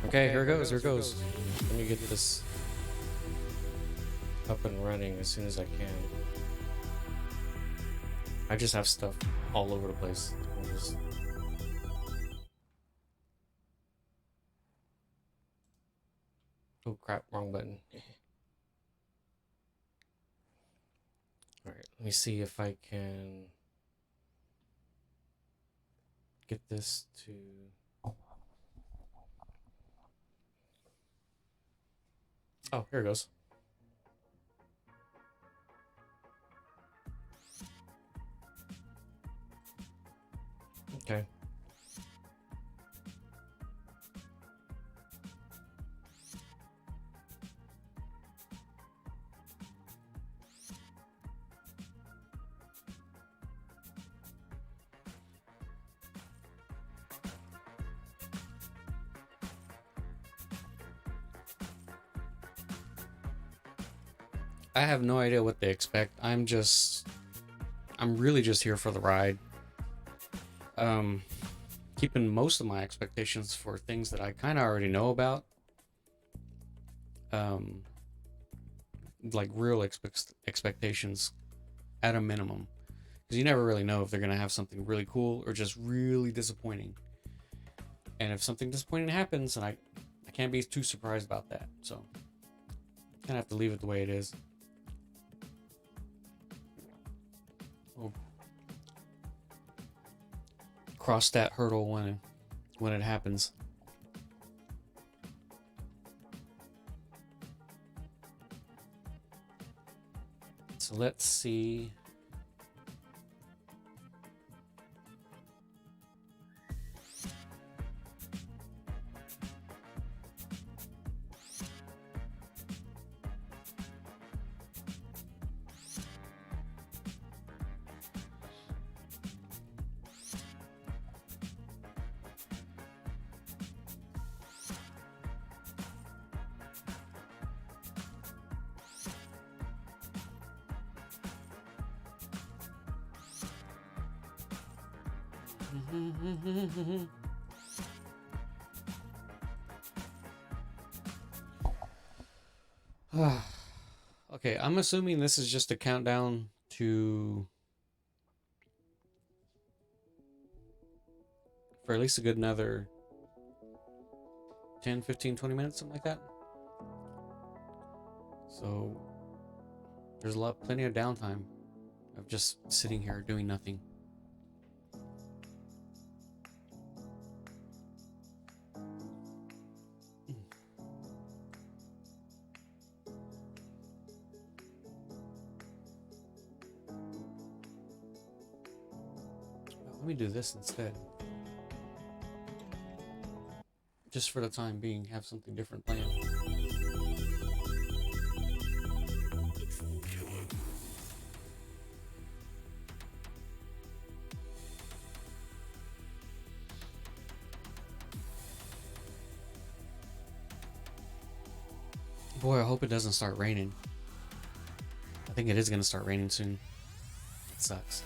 Okay, here goes, here goes. Let me get this up and running as soon as I can. I just have stuff all over the place. Oh crap, wrong button. Alright, let me see if I can get this to... Oh, here it goes. Okay. I have no idea what they expect. I'm really just here for the ride. Keeping most of my expectations for things that I kind of already know about. Like real expectations at a minimum. Because you never really know if they're going to have something really cool or just really disappointing. And if something disappointing happens, and I can't be too surprised about that. So, kind of have to leave it the way it is. We'll cross that hurdle when it happens. So let's see. Okay, I'm assuming this is just a countdown to for at least a good another 10, 15, 20 minutes, something like that. So there's plenty of downtime of just sitting here doing nothing. Let me do this instead. Just for the time being, have something different planned. Boy, I hope it doesn't start raining. I think it is going to start raining soon. It sucks.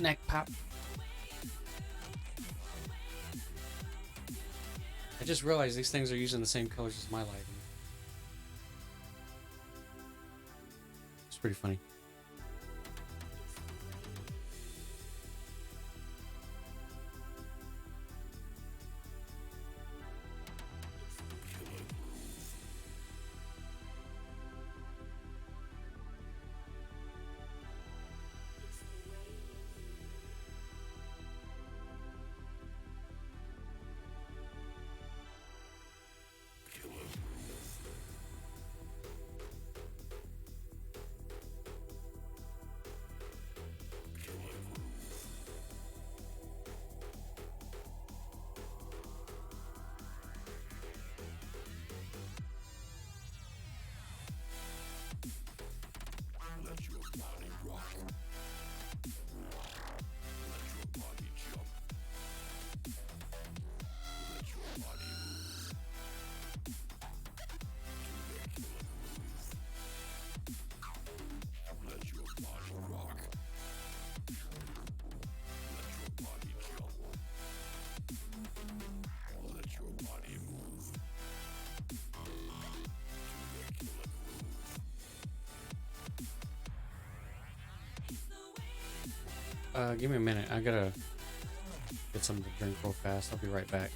Neck pop. I just realized these things are using the same colors as my lighting. It's pretty funny. Give me a minute. I gotta get something to drink real fast. I'll be right back.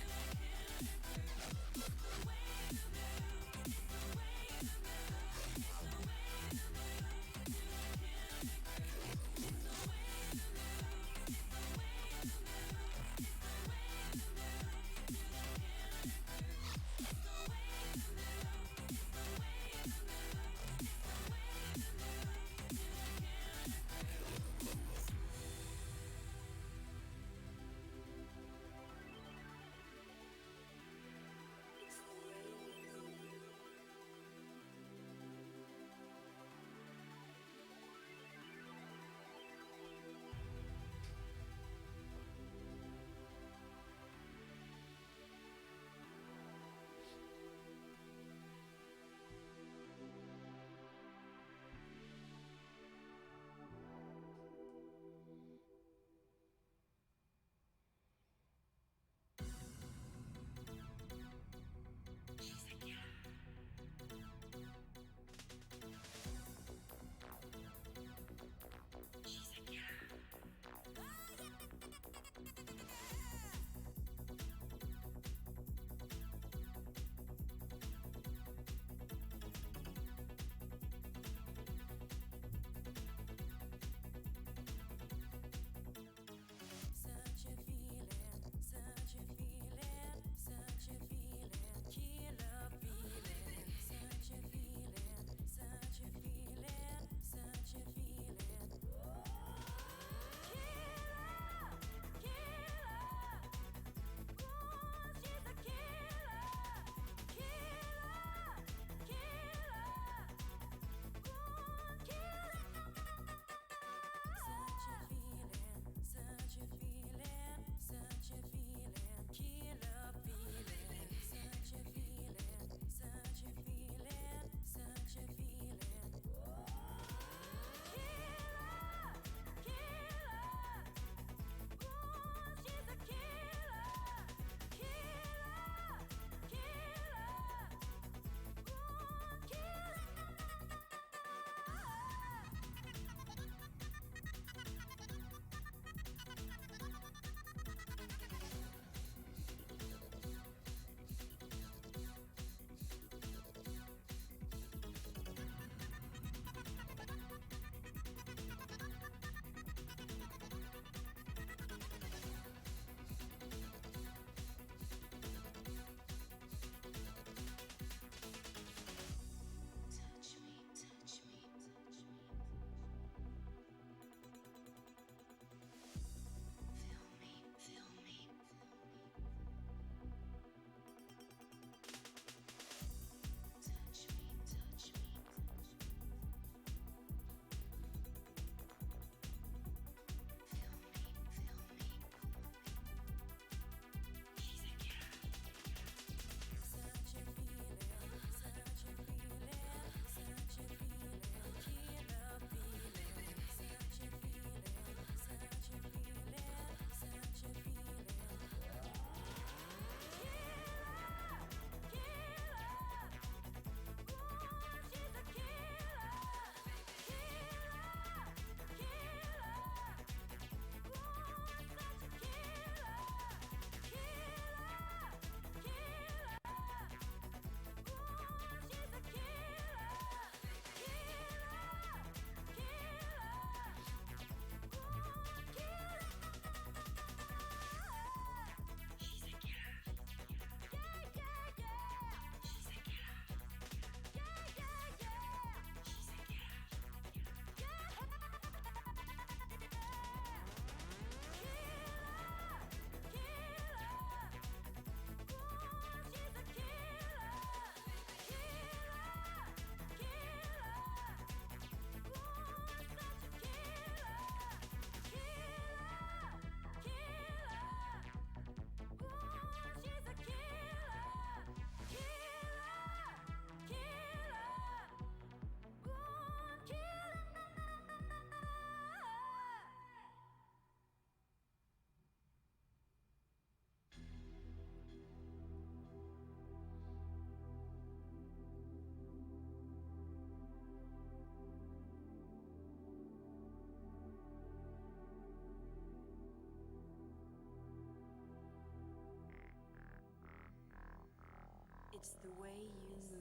It's the way you move to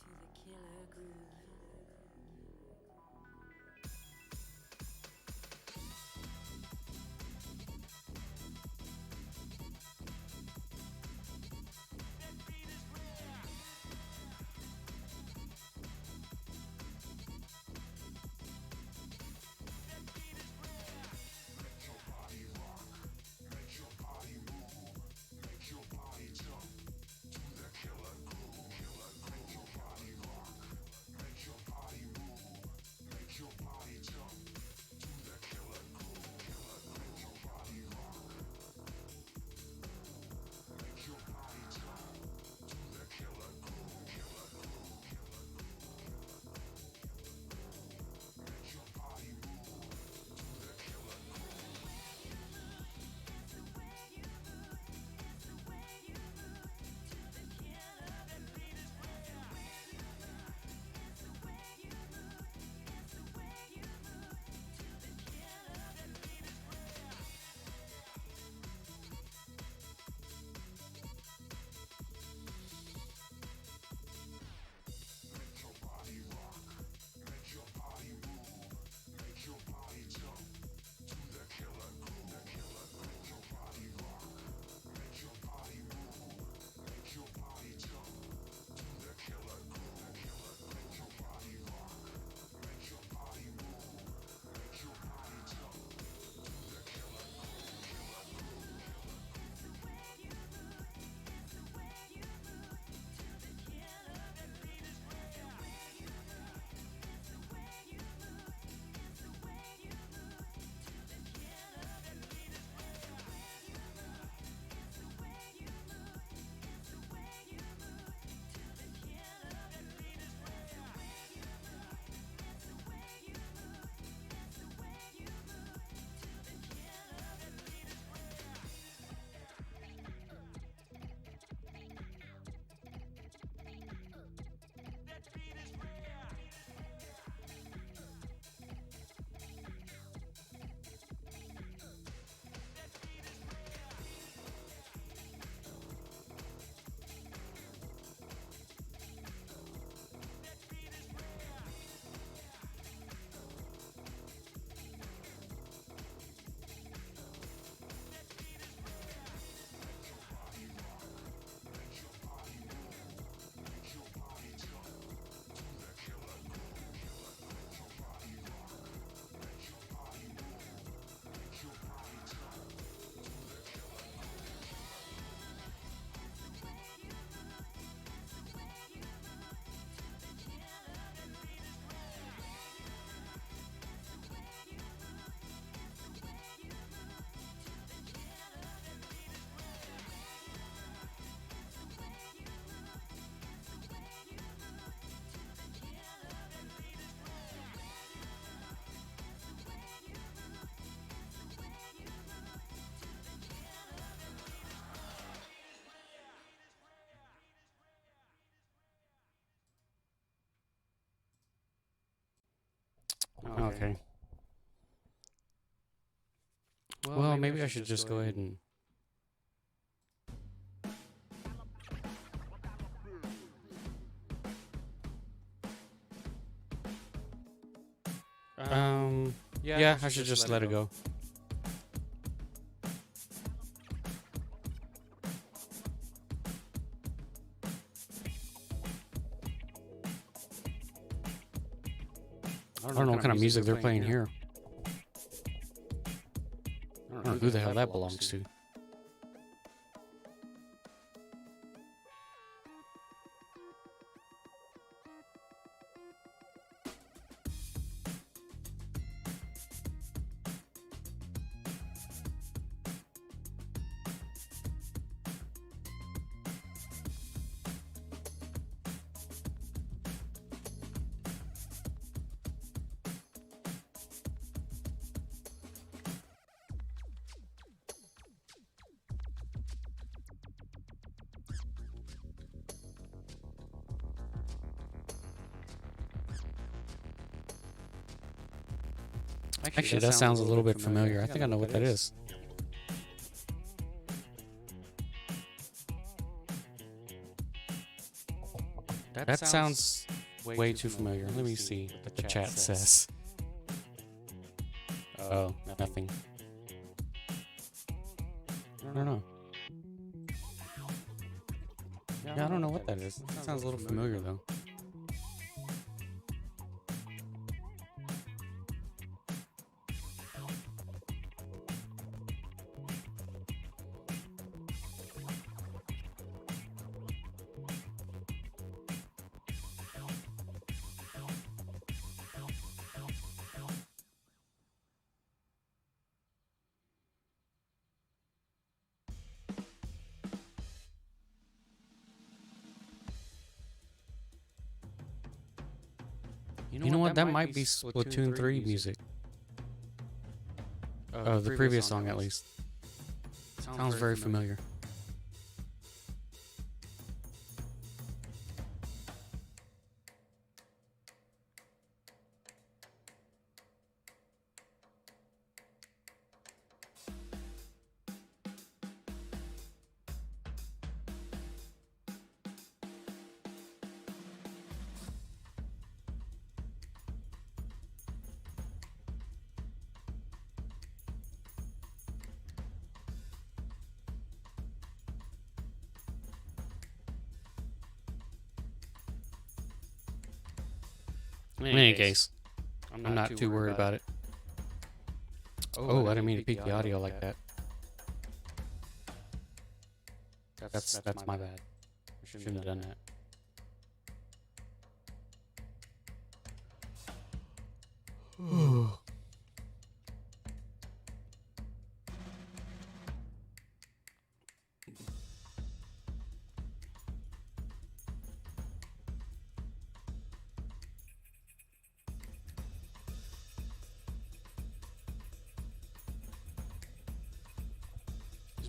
the killer groove. Okay. Well, maybe I should just go ahead and. Yeah, I should just let it go. I don't know what kind of music they're playing here. I don't know who the hell that belongs to. Actually, that sounds a little bit familiar. I think I know what that is. That sounds way too familiar. Let me see what the chat says. Oh, nothing. I don't know. Yeah, I don't know what that is. That sounds a little familiar though. You know what? That might be Splatoon 3 music. The previous song at least. Sounds very familiar. In any case, I'm not too worried about it. Oh, I didn't mean to peek the audio like that. That's my bad. I shouldn't have done that.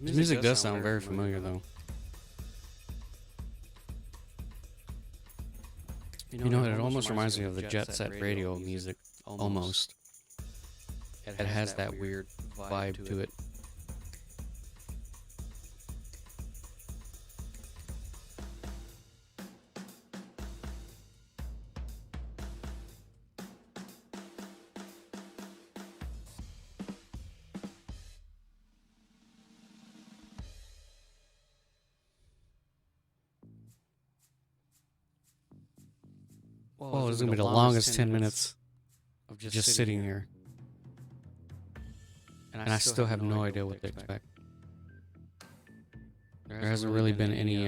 This music does sound very familiar though. You know, it almost reminds me of the Jet Set Radio music. Almost. It has that weird vibe to it. Well, it's gonna be the longest 10 minutes of just sitting here. And I still have no idea what to expect. There hasn't really been any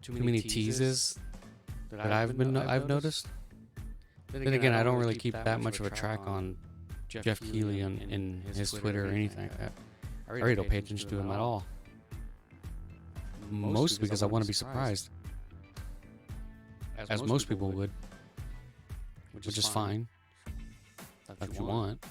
too many teases that I've noticed. Then again, I don't really keep that much of a track on Jeff Keighley in his Twitter or anything like that. I really don't pay attention to him at all. Mostly because I want to be surprised. As most people would. Which is fine. That's what you want.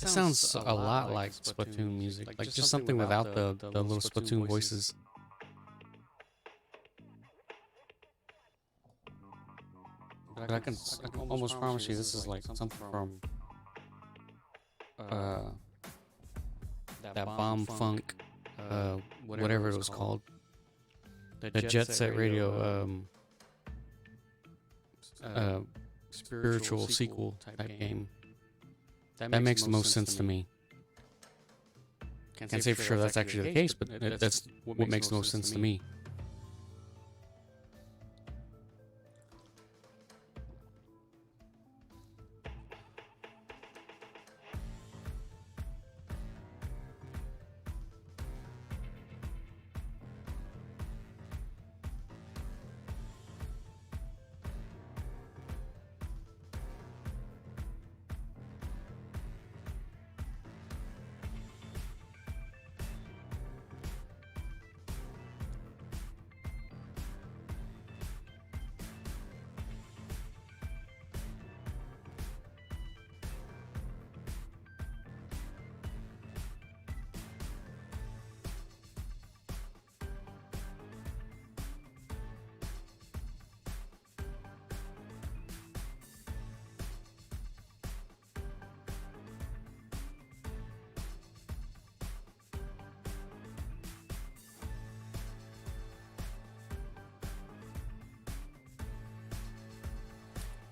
It sounds a lot like Splatoon music, like just something without the little Splatoon voices. But I can almost promise you this is like something from that Bomb Funk, whatever it was called, the Jet Set Radio spiritual sequel type game. That makes the most sense to me. Can't say for sure that's actually the case, but that's what makes the most sense to me.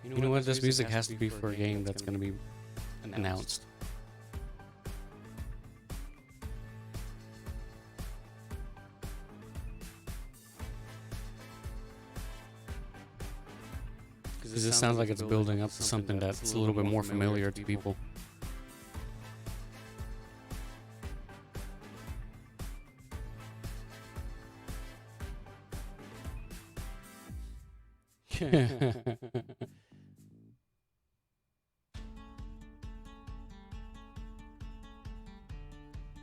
You know what? This music has to be for a game that's going to be announced. Because this sounds like it's building up to something that's a little bit more familiar to people.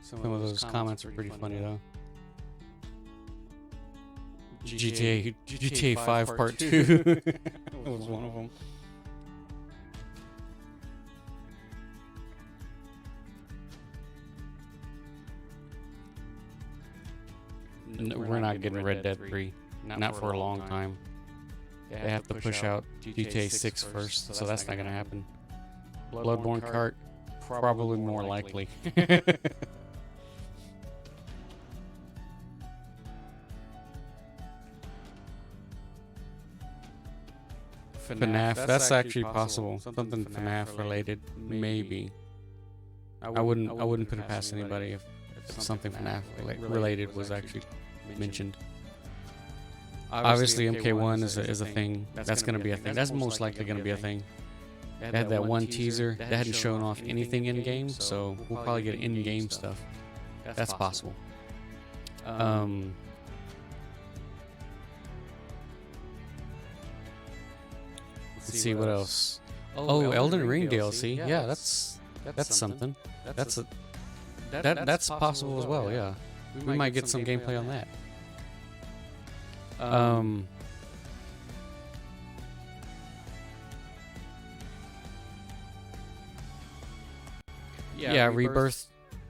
Some of those comments are pretty funny though. GTA 5 Part 2 that was one of them. No, we're not getting Red Dead 3. Not for a long time. They have to push out GTA 6 first, so that's not going to happen. Bloodborne Kart, probably more likely. FNAF, that's actually possible. Something FNAF related, maybe. I wouldn't put it past anybody if something FNAF related was actually mentioned. Obviously, MK1 is a thing. That's going to be a thing. That's most likely going to be a thing. They had that one teaser. They hadn't shown off anything in game, so we'll probably get in-game stuff. That's possible. Let's see what else. Oh, Elden Ring DLC. Yeah, that's something. That's possible as well. Yeah, we might get some gameplay on that. Yeah, Rebirth.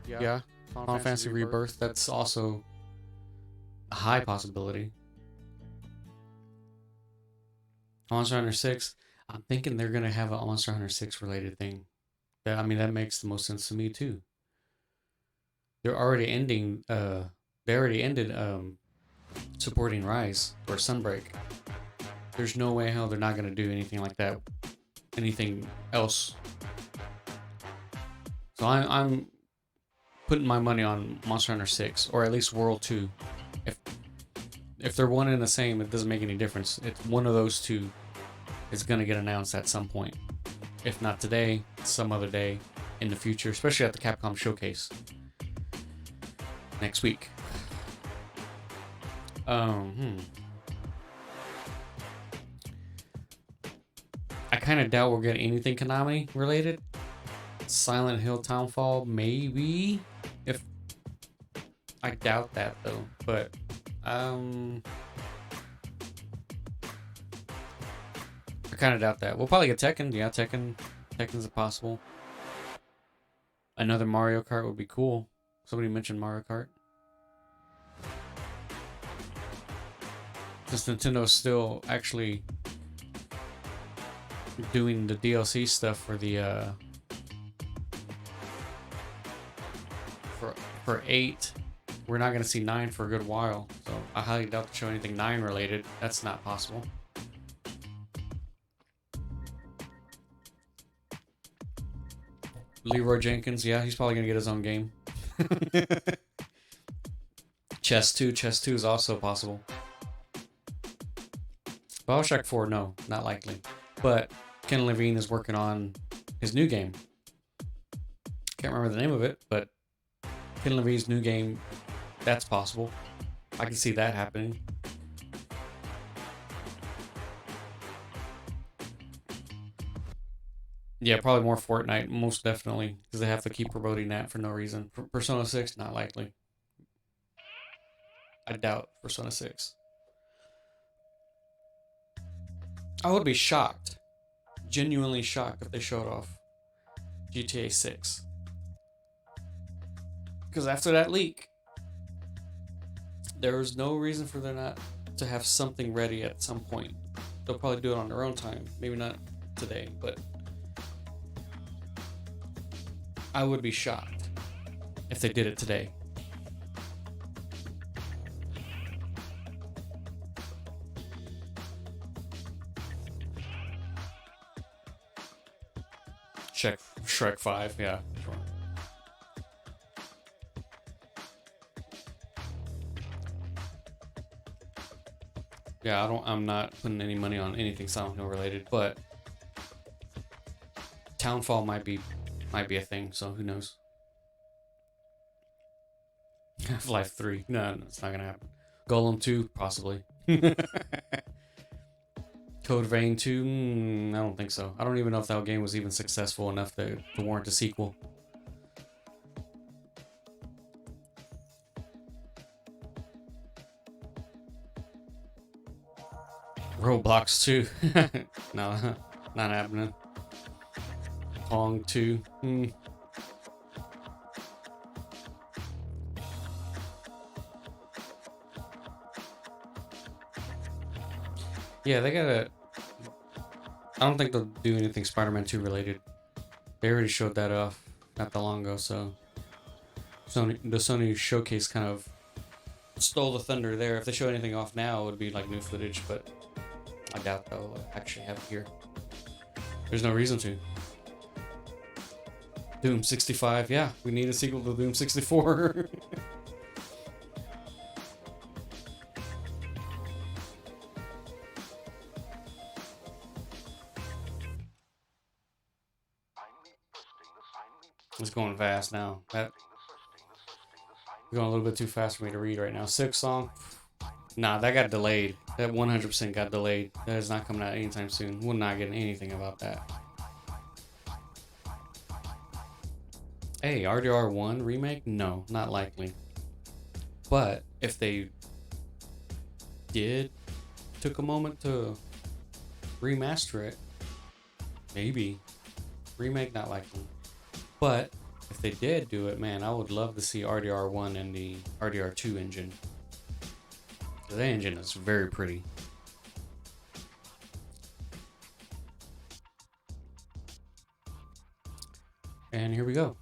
Yeah, Final Fantasy Rebirth. That's also a high possibility. Monster Hunter 6. I'm thinking they're gonna have a Monster Hunter 6 related thing. I mean, that makes the most sense to me too. They're already ending. They already ended supporting Rise or Sunbreak. There's no way hell they're not gonna do anything like that. Anything else. So I'm putting my money on Monster Hunter 6 or at least World 2. If they're one and the same, it doesn't make any difference. It's one of those two is going to get announced at some point. If not today, some other day in the future, especially at the Capcom Showcase next week. I kind of doubt we'll get anything Konami related. Silent Hill Townfall, maybe. If I doubt that though, but I kind of doubt that. We'll probably get Tekken. Yeah, Tekken's a possible. Another Mario Kart would be cool. Somebody mentioned Mario Kart. Since Nintendo's still actually doing the DLC stuff for the for 8, we're not going to see 9 for a good while. So I highly doubt to show anything 9 related. That's not possible. Leroy Jenkins, yeah, he's probably going to get his own game. Chess 2 is also possible. Bioshock 4, no, not likely. But Ken Levine is working on his new game. Can't remember the name of it, but Ken Levine's new game, that's possible. I can see that happening. Yeah, probably more Fortnite, most definitely, because they have to keep promoting that for no reason. Persona 6, not likely. I doubt Persona 6. I would be shocked, genuinely shocked, if they showed off GTA 6. Because after that leak, there was no reason for them not to have something ready at some point. They'll probably do it on their own time. Maybe not today, but I would be shocked if they did it today. Shrek 5, yeah, sure. Yeah, I'm not putting any money on anything Silent Hill related, but Townfall might be a thing, so who knows. Half-Life 3. No, it's not gonna happen. Golem 2, possibly. Code Vein 2, I don't think so. I don't even know if that game was even successful enough to warrant a sequel. Roblox 2. No, not happening. Pong 2. Yeah, they gotta. I don't think they'll do anything Spider-Man 2 related. They already showed that off not that long ago, so the Sony showcase kind of stole the thunder there. If they show anything off now, it would be like new footage, but I doubt they'll actually have it here. There's no reason to. Doom 65, yeah, we need a sequel to Doom 64. It's going fast now. That going a little bit too fast for me to read right now. 6 song. Nah, that got delayed. That 100% got delayed. That is not coming out anytime soon. We're not getting anything about that. Hey, RDR1 remake? No, not likely. But if they took a moment to remaster it, maybe. Remake, not likely. But if they did do it, man, I would love to see RDR1 and the RDR2 engine. The engine is very pretty. And here we go.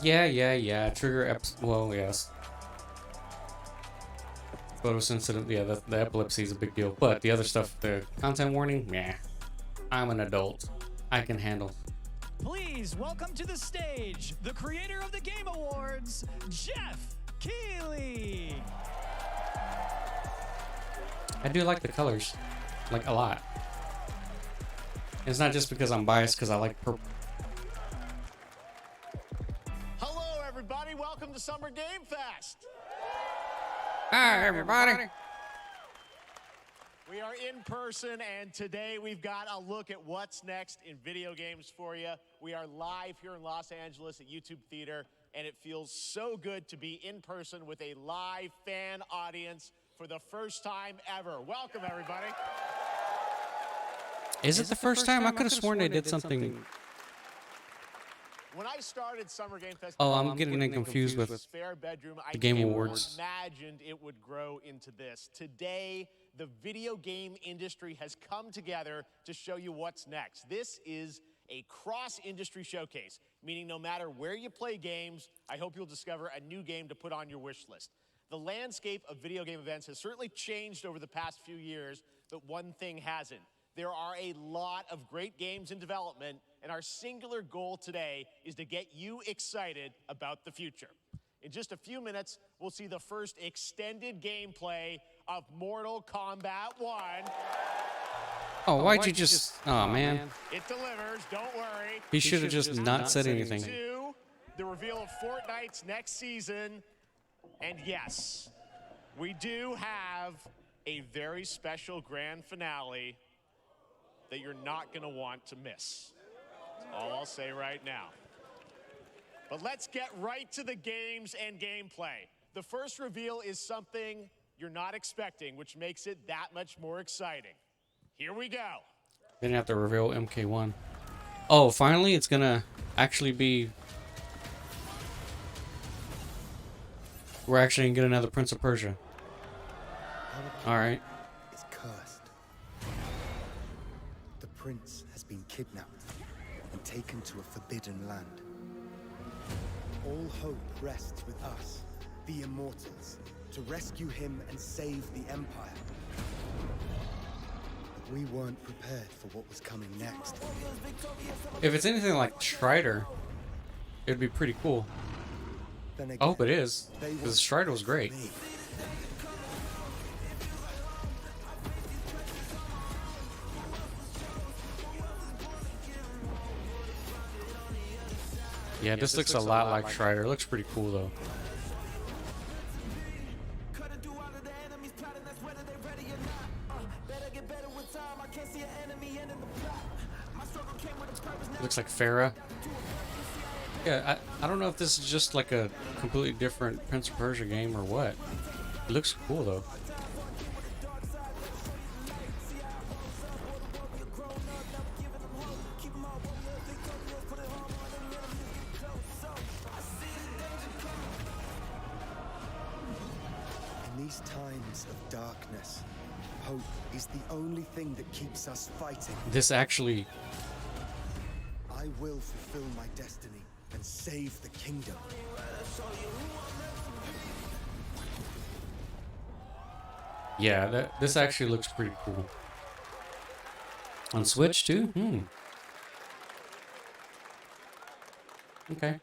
Yeah. Well, yes. Photosensitive, yeah, the epilepsy is a big deal. But the other stuff, the content warning, yeah. I'm an adult. I can handle. Please welcome to the stage the creator of the Game Awards, Jeff Keighley. I do like the colors, like a lot. It's not just because I'm biased, because I like purple. Hello, everybody. Welcome to Summer Game Fest. Hi, everybody. We are in person, and today we've got a look at what's next in video games for you. We are live here in Los Angeles at YouTube Theater, and it feels so good to be in person with a live fan audience for the first time ever. Welcome, everybody. Is it the first time? I could have sworn they did something. When I started Summer Game Fest, Oh, I'm getting confused with spare bedroom, the Game Awards. Imagined it would grow into this. Today, the video game industry has come together to show you what's next. This is a cross-industry showcase, meaning no matter where you play games, I hope you'll discover a new game to put on your wish list. The landscape of video game events has certainly changed over the past few years, but one thing hasn't. There are a lot of great games in development, and our singular goal today is to get you excited about the future. In just a few minutes, we'll see the first extended gameplay of Mortal Kombat 1. Oh, why'd you just... Oh, man. It delivers, don't worry. He should have just not said anything. 2, the reveal of Fortnite's next season. And yes, we do have a very special grand finale that you're not going to want to miss. That's all I'll say right now. But let's get right to the games and gameplay. The first reveal is something you're not expecting, which makes it that much more exciting. Here we go. Didn't have to reveal MK1. Oh, finally, it's gonna actually be... We're actually gonna get another Prince of Persia. Alright. Is cursed. The prince has been kidnapped and taken to a forbidden land. All hope rests with us, the Immortals, to rescue him and save the Empire. We weren't prepared for what was coming next. If it's anything like Strider, it'd be pretty cool. Then I again, hope it is, they because weren't Strider was prepared great. for me. Yeah, this looks a lot like Strider. It looks pretty cool though. Looks like Farah. Yeah, I don't know if this is just like a completely different Prince of Persia game or what. It looks cool though. In these times of darkness, hope is the only thing that keeps us fighting. This actually, I will fulfill my destiny and save the kingdom. yeah, this actually looks pretty cool. On Switch too? Okay.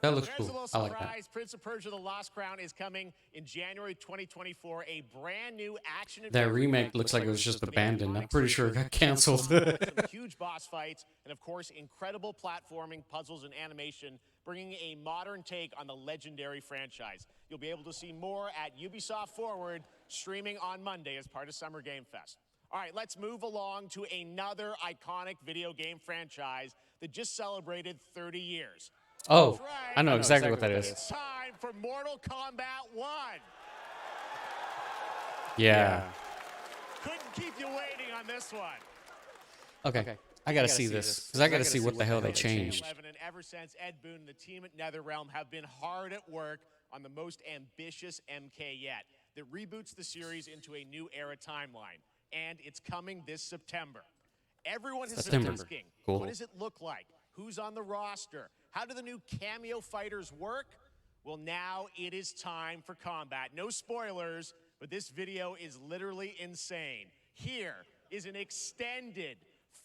That looks There's a cool. little I like that. surprise. Prince of Persia: The Lost Crown is coming in January 2024. A brand new action. That remake looks like it was just abandoned. I'm pretty sure it got canceled. Some huge boss fights, and of course, incredible platforming, puzzles, and animation, bringing a modern take on the legendary franchise. You'll be able to see more at Ubisoft Forward, streaming on Monday as part of Summer Game Fest. All right, let's move along to another iconic video game franchise that just celebrated 30 years. Oh, That's right. I know exactly what that is. It's time for Mortal Kombat 1. Yeah. Couldn't keep you waiting on this one. Okay. I gotta see this because I gotta see what the hell they changed. 11, and ever since, Ed Boon and the team at NetherRealm have been hard at work on the most ambitious MK yet that reboots the series into a new era timeline. And it's coming this September. Everyone has been September. asking, Cool. what does it look like? Who's on the roster? How do the new cameo fighters work? Well, now it is time for combat. No spoilers, but this video is literally insane. Here is an extended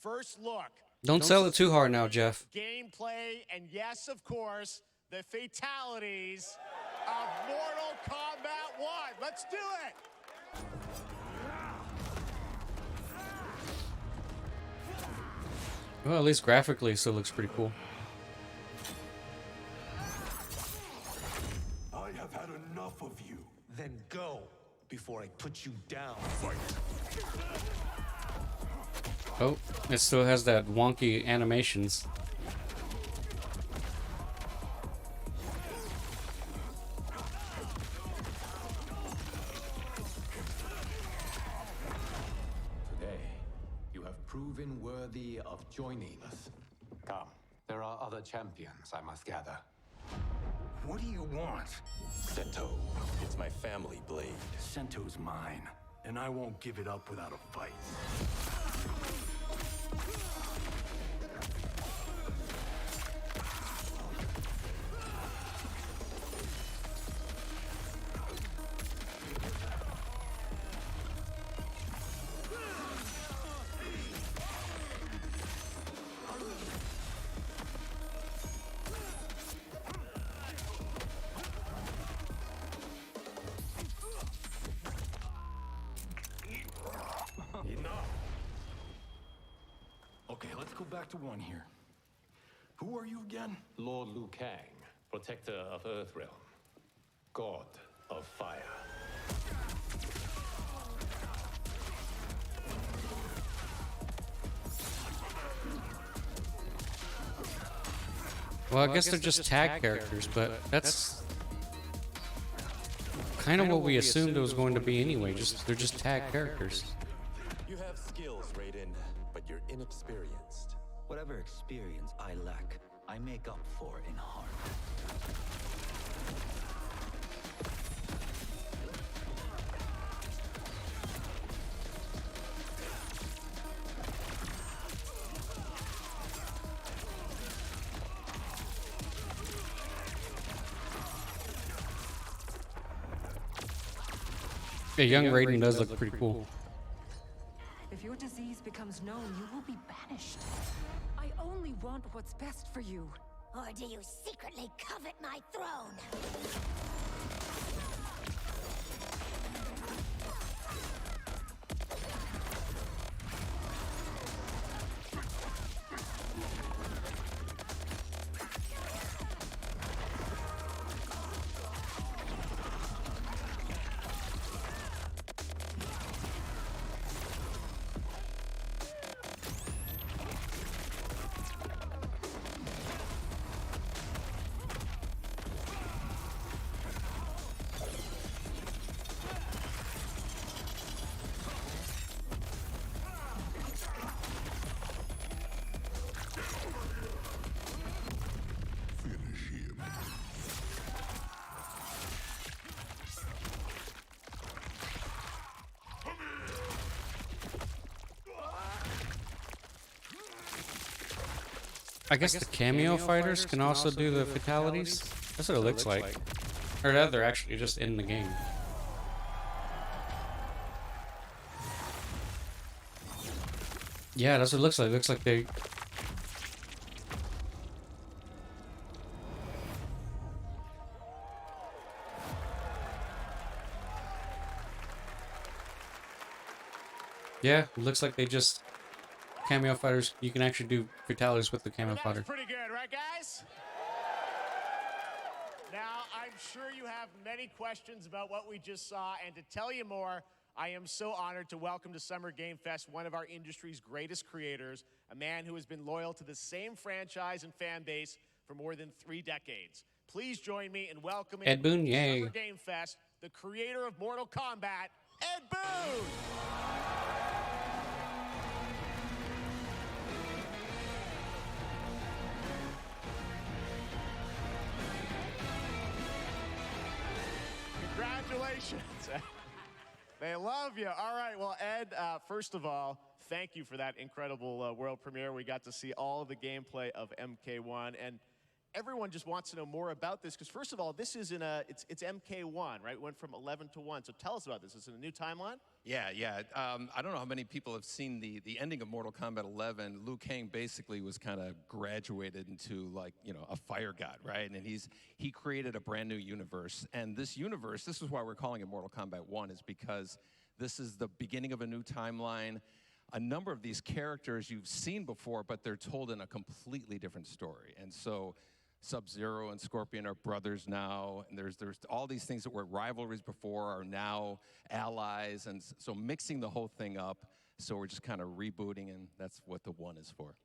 first look. Don't sell it too hard now, Jeff. Gameplay, and yes, of course, the fatalities of Mortal Kombat 1. Let's do it. Well, at least graphically, it still looks pretty cool. I have had enough of you. Then go before I put you down. Oh, it still has that wonky animations. Today, you have proven worthy of joining us. Come, there are other champions I must gather. What do you want? Sento, it's my family blade. Sento's mine, and I won't give it up without a fight. Enough! Okay, let's go back to one here. Who are you again? Lord Liu Kang, protector of Earthrealm, god of fire. Well, I guess they're just tag characters, but that's kind of what we assumed it was going to be anyway. They're just tag characters. You have skills, Raiden, but you're inexperienced. Whatever experience I lack, I make up for in heart. Yeah, young Raiden does look pretty cool. If your disease becomes known, you will be banished. I only want what's best for you. Or do you secretly covet my throne? I guess the cameo fighters can also do the fatalities. That's what it looks like. Or that they're actually just in the game. Yeah, that's what it looks like. It looks like they... Yeah, it looks like they just... Cameo fighters, you can actually do fatalities with the cameo fighter. Pretty good, right, guys? Now, I'm sure you have many questions about what we just saw, and to tell you more, I am so honored to welcome to Summer Game Fest one of our industry's greatest creators, a man who has been loyal to the same franchise and fan base for more than 3 decades. Please join me in welcoming Ed Boon, yay. Summer Game Fest, the creator of Mortal Kombat, Ed Boon! Congratulations. They love you. All right, well, Ed, first of all, thank you for that incredible world premiere. We got to see all of the gameplay of MK1, and everyone just wants to know more about this, because first of all, this is it's MK1, right? It went from 11 to 1, so tell us about this. Is it a new timeline? Yeah. I don't know how many people have seen the ending of Mortal Kombat 11. Liu Kang basically was kind of graduated into, like, you know, a fire god, right? And he created a brand new universe. And this universe, this is why we're calling it Mortal Kombat 1, is because this is the beginning of a new timeline. A number of these characters you've seen before, but they're told in a completely different story. And so Sub-Zero and Scorpion are brothers now, and there's all these things that were rivalries before are now allies, and so mixing the whole thing up. So we're just kind of rebooting, and that's what the 1 is for.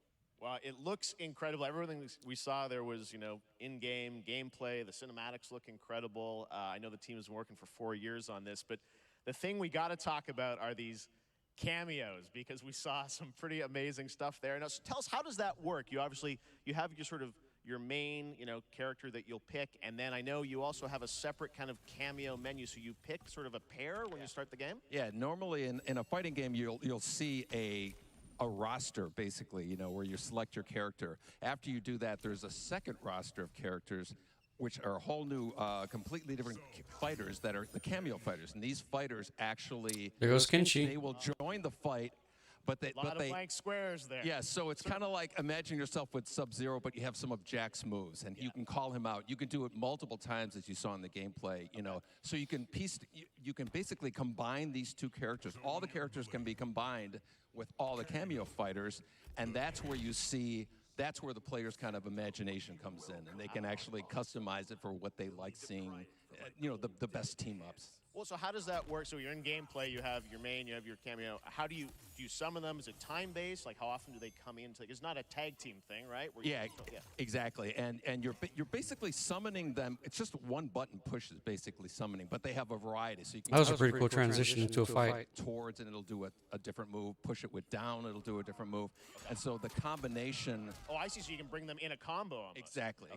Well, it looks incredible. Everything we saw there was, you know, in-game gameplay. The cinematics look incredible. I know the team has been working for 4 years on this, but the thing we got to talk about are these cameos, because we saw some pretty amazing stuff there. Now, so tell us, how does that work? You have your sort of your main, you know, character that you'll pick, and then I know you also have a separate kind of cameo menu, so you pick sort of a pair when you start the game? Yeah, normally in a fighting game, you'll see a roster, basically, you know, where you select your character. After you do that, there's a second roster of characters, which are a whole new, completely different fighters that are the cameo fighters. And these fighters actually... There goes Kenshi. They will join the fight, but they... A lot of blank squares there. Yeah, so it's kind of like, imagine yourself with Sub-Zero, but you have some of Jack's moves, and you can call him out. You can do it multiple times, as you saw in the gameplay, you know. So you can you can basically combine these two characters. All the characters can be combined with all the cameo fighters, and that's where you see... That's where the player's kind of imagination comes in, and they can actually customize it for what they like seeing, you know, the best team-ups. Well, so how does that work? So you're in gameplay, you have your main, you have your cameo. How do you summon them? Is it time-based? Like, how often do they come in? It's not a tag team thing, right? Yeah, exactly. And you're basically summoning them. It's just one button push is basically summoning, but they have a variety. So you can That was a pretty cool transition into a fight. Towards, and it'll do a different move. Push it with down, it'll do a different move. And so the combination... Oh, I see. So you can bring them in a combo almost. Exactly.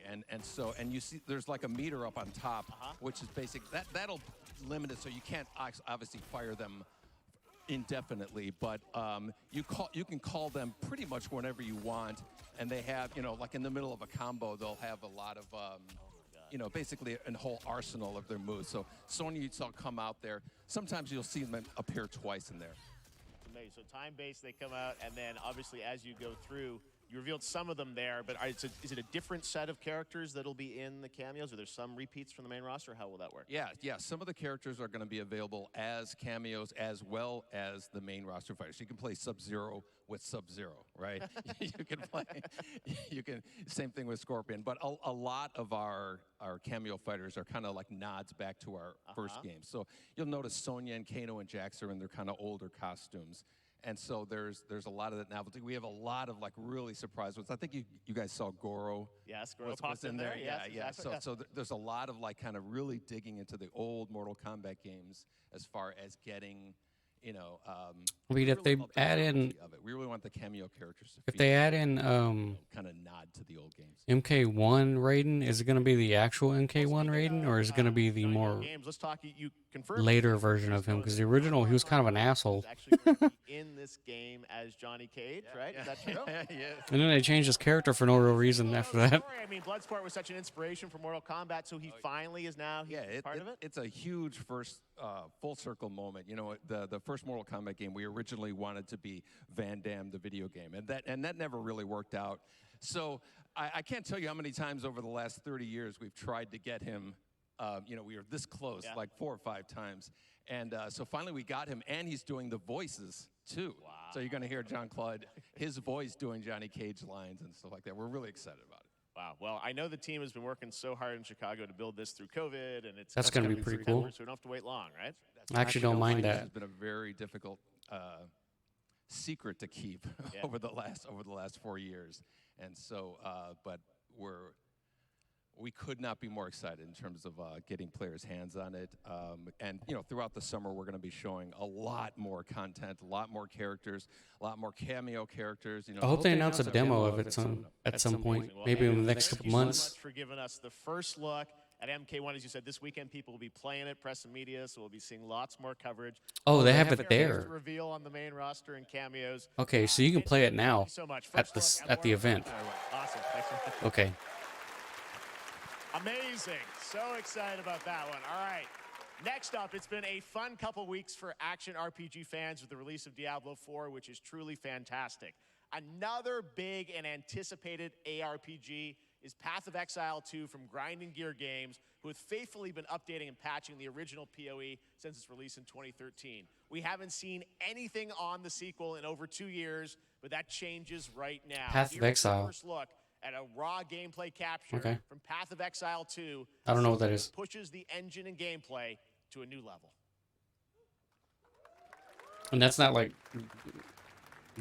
And you see there's like a meter up on top, which is basic. That'll limit it, so you can't obviously fire them indefinitely, but you can call them pretty much whenever you want, and they have, you know, like in the middle of a combo, they'll have a lot of you know, basically a whole arsenal of their moves. So Sonya, you saw come out there. Sometimes you'll see them appear twice in there. amazing. So time-based, they come out, and then obviously as you go through, you revealed some of them there, but is it a different set of characters that'll be in the cameos? Are there some repeats from the main roster? How will that work? Yeah. Some of the characters are going to be available as cameos as well as the main roster fighters. You can play Sub-Zero with Sub-Zero, right? Same thing with Scorpion. But a lot of our cameo fighters are kind of like nods back to our first game. So you'll notice Sonya and Kano and Jax are in their kind of older costumes. And so there's a lot of that novelty. We have a lot of like really surprise ones. I think you guys saw Goro. Yes, Goro popped in there. Yeah, Yes, yeah. exactly. So there's a lot of like kind of really digging into the old Mortal Kombat games as far as getting, you know. I mean, if they add in, we really want the cameo characters to if they add in kind of nod to the old games. MK1 Raiden, is it going to be the actual MK1 Raiden, or is it going to be the more Let's talk. You confirmed later version of him? Because the original, he was kind of an asshole. actually going to be in this game as Johnny Cage, right? Is that true? Yeah. And then they changed his character for no real reason after that. I mean, Bloodsport was such an inspiration for Mortal Kombat, so he finally is now part of it. It's a huge first full circle moment. You know, the first Mortal Kombat game, we originally wanted to be Van Damme, the video game, and that never really worked out. So I can't tell you how many times over the last 30 years we've tried to get him. You know, we were this close, like 4 or 5 times. And so finally we got him, and he's doing the voices, too. Wow. So you're going to hear Jean-Claude, his voice doing Johnny Cage lines and stuff like that. We're really excited about it. Wow. Well, I know the team has been working so hard in Chicago to build this through COVID, and that's going to be pretty cool. So we don't have to wait long, right? I actually don't mind that. It's been a very difficult secret to keep over the last 4 years. And so, but we could not be more excited in terms of getting players' hands on it. And, you know, throughout the summer, we're going to be showing a lot more content, a lot more characters, a lot more cameo characters. You know, I hope they announce a demo of it at some point, maybe in the next couple months. Thank you so much for giving us the first look at MK1. As you said, this weekend people will be playing it, press and media, so we'll be seeing lots more coverage. Oh, they have it there. To reveal on the main roster and cameos. Okay, so you can play it now So much. at the event. Awesome. Thanks so much. Okay. Amazing. So excited about that one. All right. Next up, it's been a fun couple weeks for action RPG fans with the release of Diablo 4, which is truly fantastic. Another big and anticipated ARPG is Path of Exile 2 from Grinding Gear Games, who have faithfully been updating and patching the original PoE since its release in 2013. We haven't seen anything on the sequel in over 2 years, but that changes right now. Path of Exile. First look at a raw gameplay capture from Path of Exile 2. I don't know what that is. Pushes the engine and gameplay to a new level. And that's not like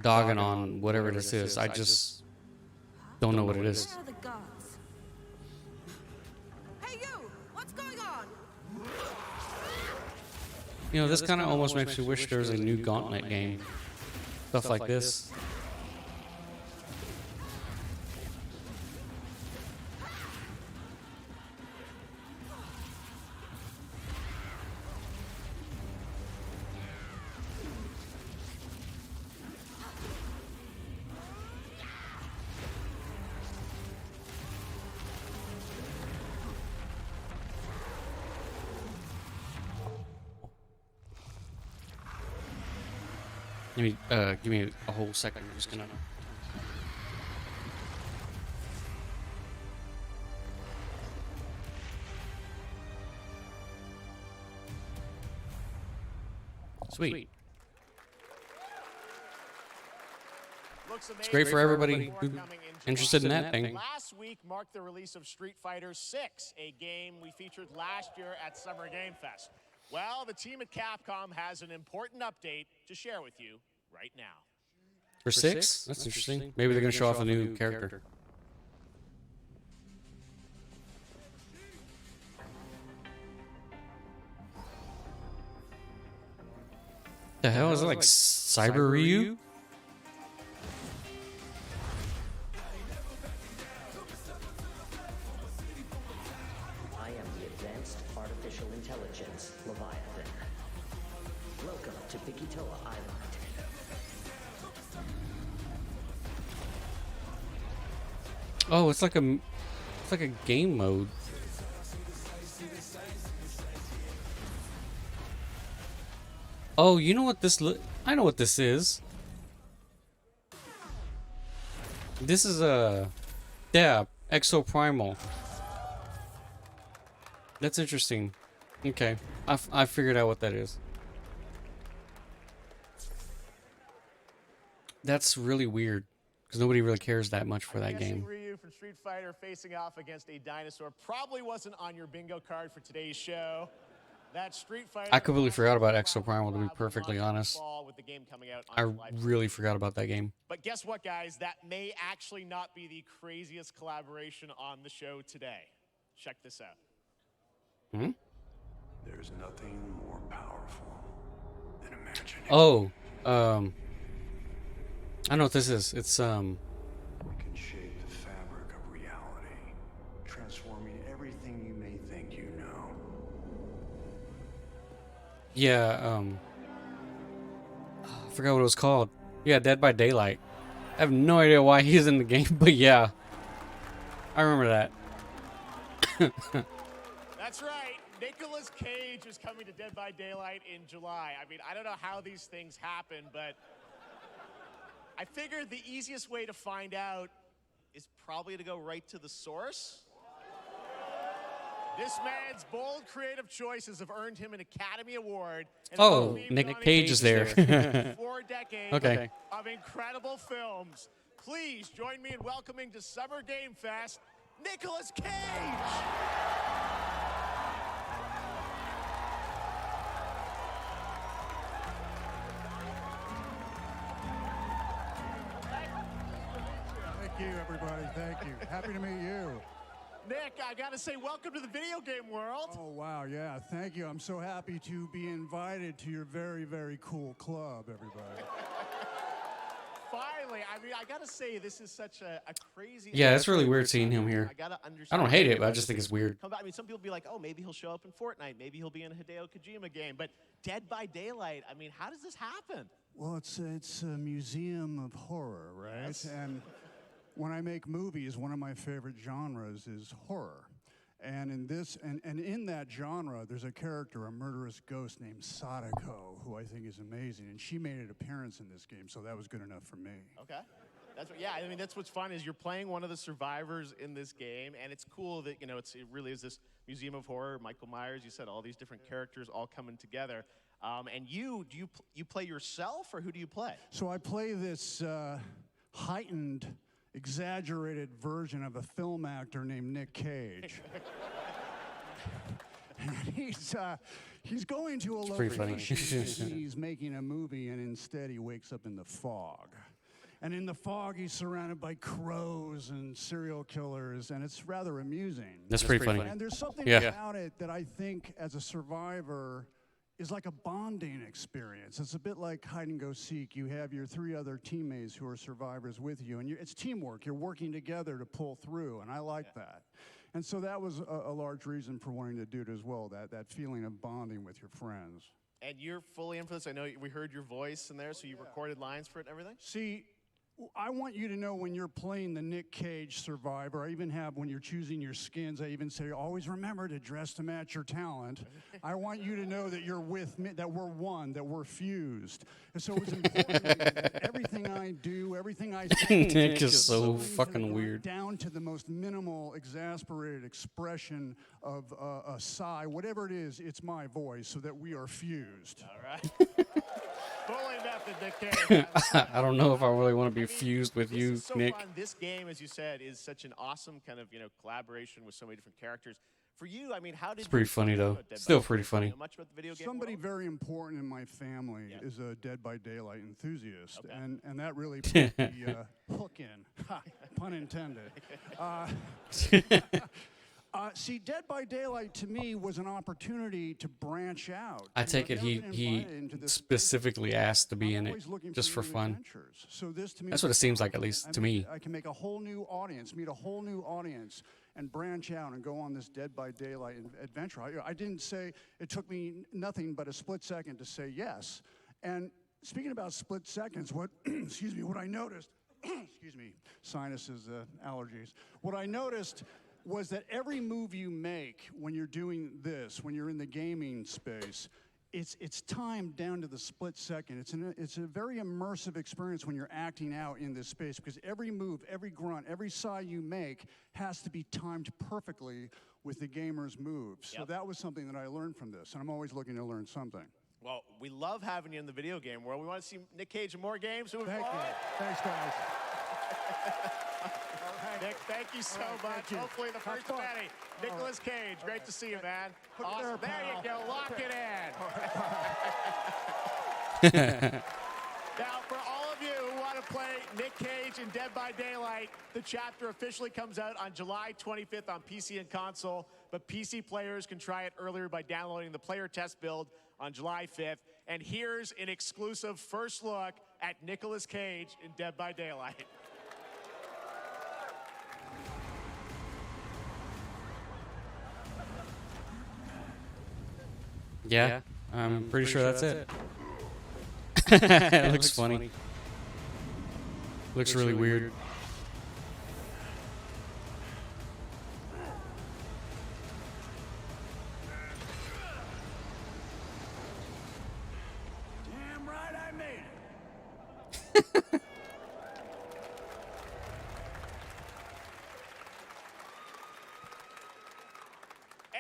dogging on whatever this is. I just don't know what it is. Where are the gods? Hey you! What's going on? You know, this kind of almost makes me wish there was a new Gauntlet game. Stuff like this. Give me a whole second. I'm just gonna. Sweet. It's great for everybody who's interested in that thing. Last week marked the release of Street Fighter 6, a game we featured last year at Summer Game Fest. Well, the team at Capcom has an important update to share with you right now. For 6? That's interesting. Maybe they're going to show off a new character. The hell is it, like Cyber Ryu? I am the Advanced Artificial Intelligence, Leviathan. Welcome to Bikitoa Island. Oh, it's like a game mode. Oh, you know what this I know what this is. This is a Exoprimal. That's interesting. Okay, I figured out what that is. That's really weird because nobody really cares that much for that game. Ryu from Street Fighter facing off against a dinosaur probably wasn't on your bingo card for today's show. That Street Fighter. I completely forgot about Exoprimal, to be perfectly honest. With the game coming out I on really forgot about that game. But guess what, guys? That may actually not be the craziest collaboration on the show today. Check this out. Hmm? There's nothing more powerful than imagining. Oh, I know what this is. It's We can shape the fabric of reality, transforming everything you may think you know. yeah, I forgot what it was called. Yeah, Dead by Daylight. I have no idea why he's in the game, but yeah, I remember that. That's right. Nicolas Cage is coming to Dead by Daylight in July. I mean, I don't know how these things happen, but I figured the easiest way to find out is probably to go right to the source. This man's bold creative choices have earned him an Academy Award. And Oh, Nick Cage is there. 4 decades Okay. of incredible films. Please join me in welcoming to Summer Game Fest, Nicolas Cage! Thank you, everybody. Thank you. Happy to meet you. Nick, I gotta say, welcome to the video game world. Oh, wow. Yeah, thank you. I'm so happy to be invited to your very, very cool club, everybody. Finally, I mean, I gotta say, this is such a crazy. Yeah, it's really weird seeing him here. I gotta understand. I don't hate it, but I just think it's weird. I mean, some people be like, oh, maybe he'll show up in Fortnite. Maybe he'll be in a Hideo Kojima game. But Dead by Daylight, I mean, how does this happen? Well, it's a museum of horror, right? Yes. And when I make movies, one of my favorite genres is horror. And in this, and in that genre, there's a character, a murderous ghost named Sadako, who I think is amazing. And she made an appearance in this game, so that was good enough for me. Okay. That's what, yeah, I mean, that's what's fun is you're playing one of the survivors in this game, and it's cool that, you know, it really is this museum of horror. Michael Myers, you said all these different characters all coming together. And you play yourself, or who do you play? So I play this heightened, exaggerated version of a film actor named Nick Cage. And he's going to a location. He's making a movie, and instead he wakes up in the fog. And in the fog, he's surrounded by crows and serial killers, and it's rather amusing. That's pretty funny. And there's something about it that I think, as a survivor, is like a bonding experience. It's a bit like hide and go seek. You have your 3 other teammates who are survivors with you, and it's teamwork. You're working together to pull through, and I like that. And so that was a large reason for wanting to do it as well, that feeling of bonding with your friends. And you're fully in for this. I know we heard your voice in there, so you recorded lines for it and everything? See, I want you to know when you're playing the Nick Cage survivor, I even have, when you're choosing your skins, I even say, always remember to dress to match your talent. I want you to know that you're with me, that we're one, that we're fused. And so it's important that everything I do, everything I say, Nick is so fucking weird. Down to the most minimal, exasperated expression of a sigh, whatever it is, it's my voice, so that we are fused. All right. Fully method, Nick Cage. I don't know if I really want to be fused with you, This is so Nick. fun. This game, as you said, is such an awesome kind of, collaboration with so many different characters. For you, I mean, how did It's pretty funny, though. Still pretty funny. Much about the video game Somebody very important in my family is a Dead by Daylight enthusiast, Okay. and that really put the hook in. Ha, pun intended. See, Dead by Daylight to me was an opportunity to branch out. I take it he specifically asked to be in it just for fun. So this to me That's what it seems like, at least to me. I can make a whole new audience, meet a whole new audience, and branch out and go on this Dead by Daylight adventure. I didn't say, it took me nothing but a split second to say yes. And speaking about split seconds, what, excuse me, what I noticed, excuse me, sinuses, allergies. What I noticed was that every move you make when you're doing this, when you're in the gaming space, it's timed down to the split second. It's a very immersive experience when you're acting out in this space, because every move, every grunt, every sigh you make has to be timed perfectly with the gamer's moves. So that was something that I learned from this, and I'm always looking to learn something. Well, we love having you in the video game world. We want to see Nick Cage in more games. Thank you. Thanks, guys. Nick, thank you so much. Hopefully the first of many. Nicolas Cage, great to see you, man. Awesome. There you go. Lock it in. Now, for all of you who want to play Nick Cage in Dead by Daylight, the chapter officially comes out on July 25th on PC and console, but PC players can try it earlier by downloading the player test build on July 5th. And here's an exclusive first look at Nicolas Cage in Dead by Daylight. Yeah, I'm pretty sure that's it. It looks funny. Looks really weird. Damn right I made it.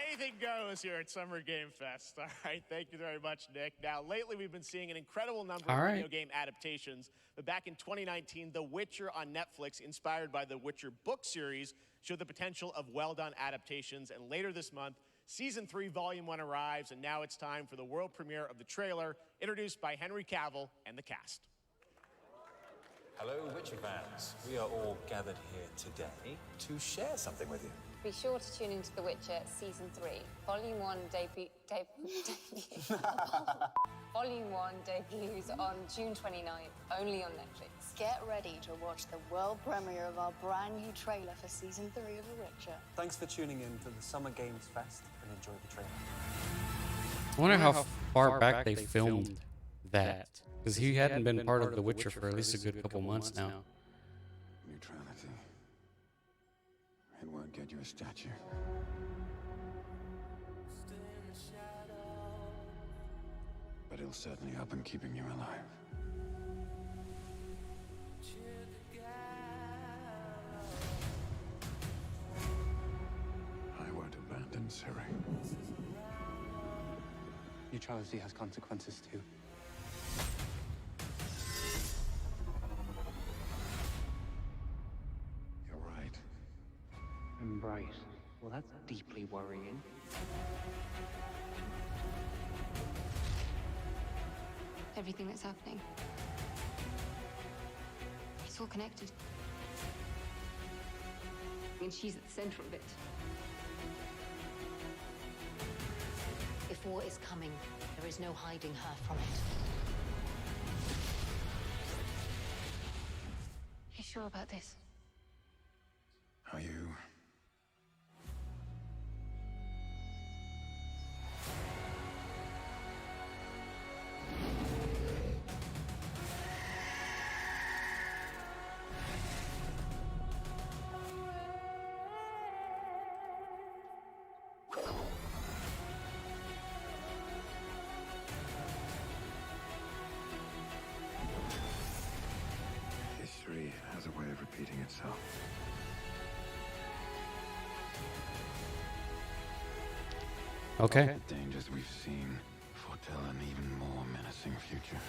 Anything goes here at Summer Game Fest. All right, thank you very much, Nick. Now, lately we've been seeing an incredible number of video game adaptations. But back in 2019, The Witcher on Netflix, inspired by the Witcher book series, showed the potential of well-done adaptations. And later this month, Season 3, Volume 1 arrives, and now it's time for the world premiere of the trailer, introduced by Henry Cavill and the cast. Hello, Witcher fans. We are all gathered here today to share something with you. Be sure to tune into The Witcher Season 3. Volume 1 Volume 1 debuts on June 29th, only on Netflix. Get ready to watch the world premiere of our brand new trailer for Season 3 of The Witcher. Thanks for tuning in to the Summer Games Fest and enjoy the trailer. I wonder how far back they filmed that. Because he hadn't been part of The Witcher for at least a good couple months now. Neutrality. It won't get you a statue. But it'll certainly help in keeping you alive. I won't abandon Ciri. Neutrality has consequences too. You're right. Embrace. Well, that's deeply worrying. Everything that's happening. It's all connected. And she's at the center of it. If war is coming, there is no hiding her from it. You sure about this? Are you? History has a way of repeating itself. Okay. The dangers we've seen foretell an even more menacing future.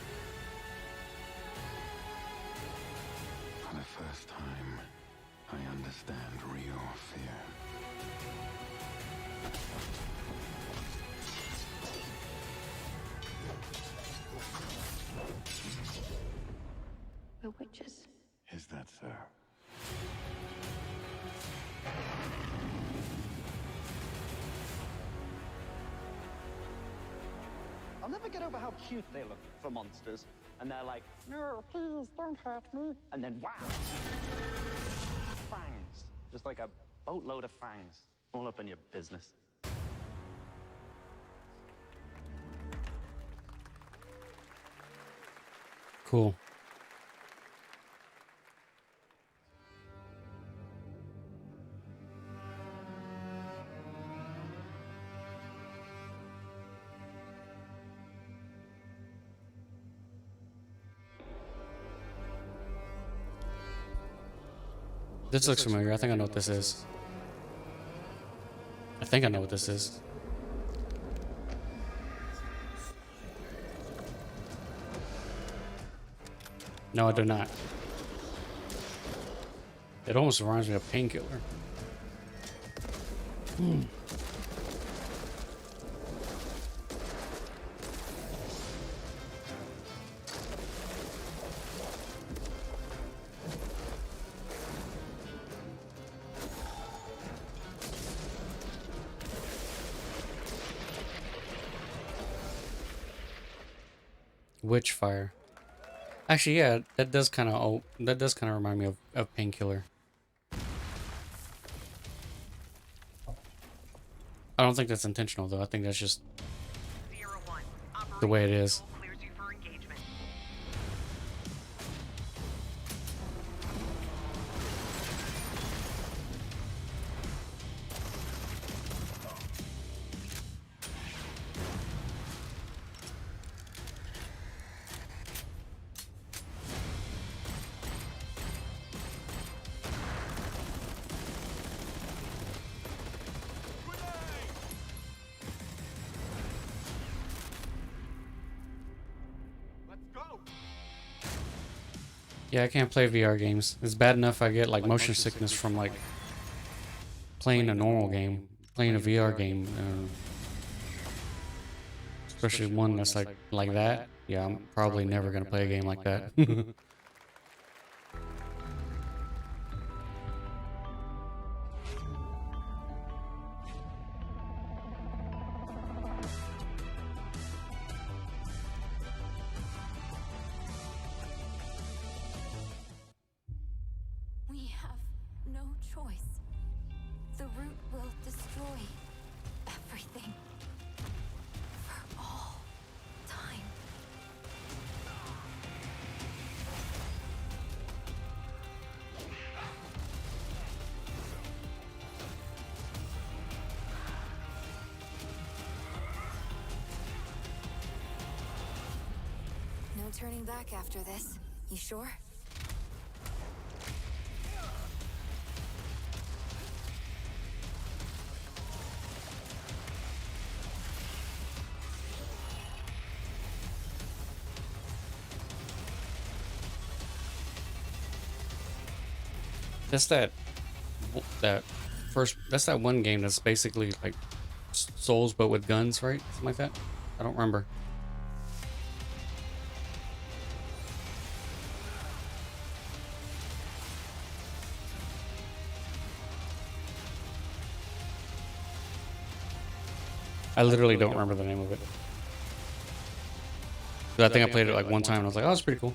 For the first time, I understand real fear. We're witches. Is that so? I'll never get over how cute they look for monsters. And they're like, no, please don't hurt me. And then, wow. Fangs. Just like a boatload of fangs. All up in your business. Cool. This looks familiar. I think I know what this is. I think I know what this is. No, I do not. It almost reminds me of Painkiller. Witchfire. Actually, yeah, that does kind of remind me of Painkiller. I don't think that's intentional though. I think that's just the way it is. Yeah, I can't play VR games. It's bad enough I get like motion sickness from like playing a normal game, playing a VR game, especially one that's like that. Yeah, I'm probably never gonna play a game like that. We have no choice. The root will destroy everything. For all time. No turning back after this. You sure? That's that one game that's basically like Souls but with guns, right? Something like that. I don't remember. I literally don't remember the name of it. But I think I played it like one time and I was like, oh, that's pretty cool.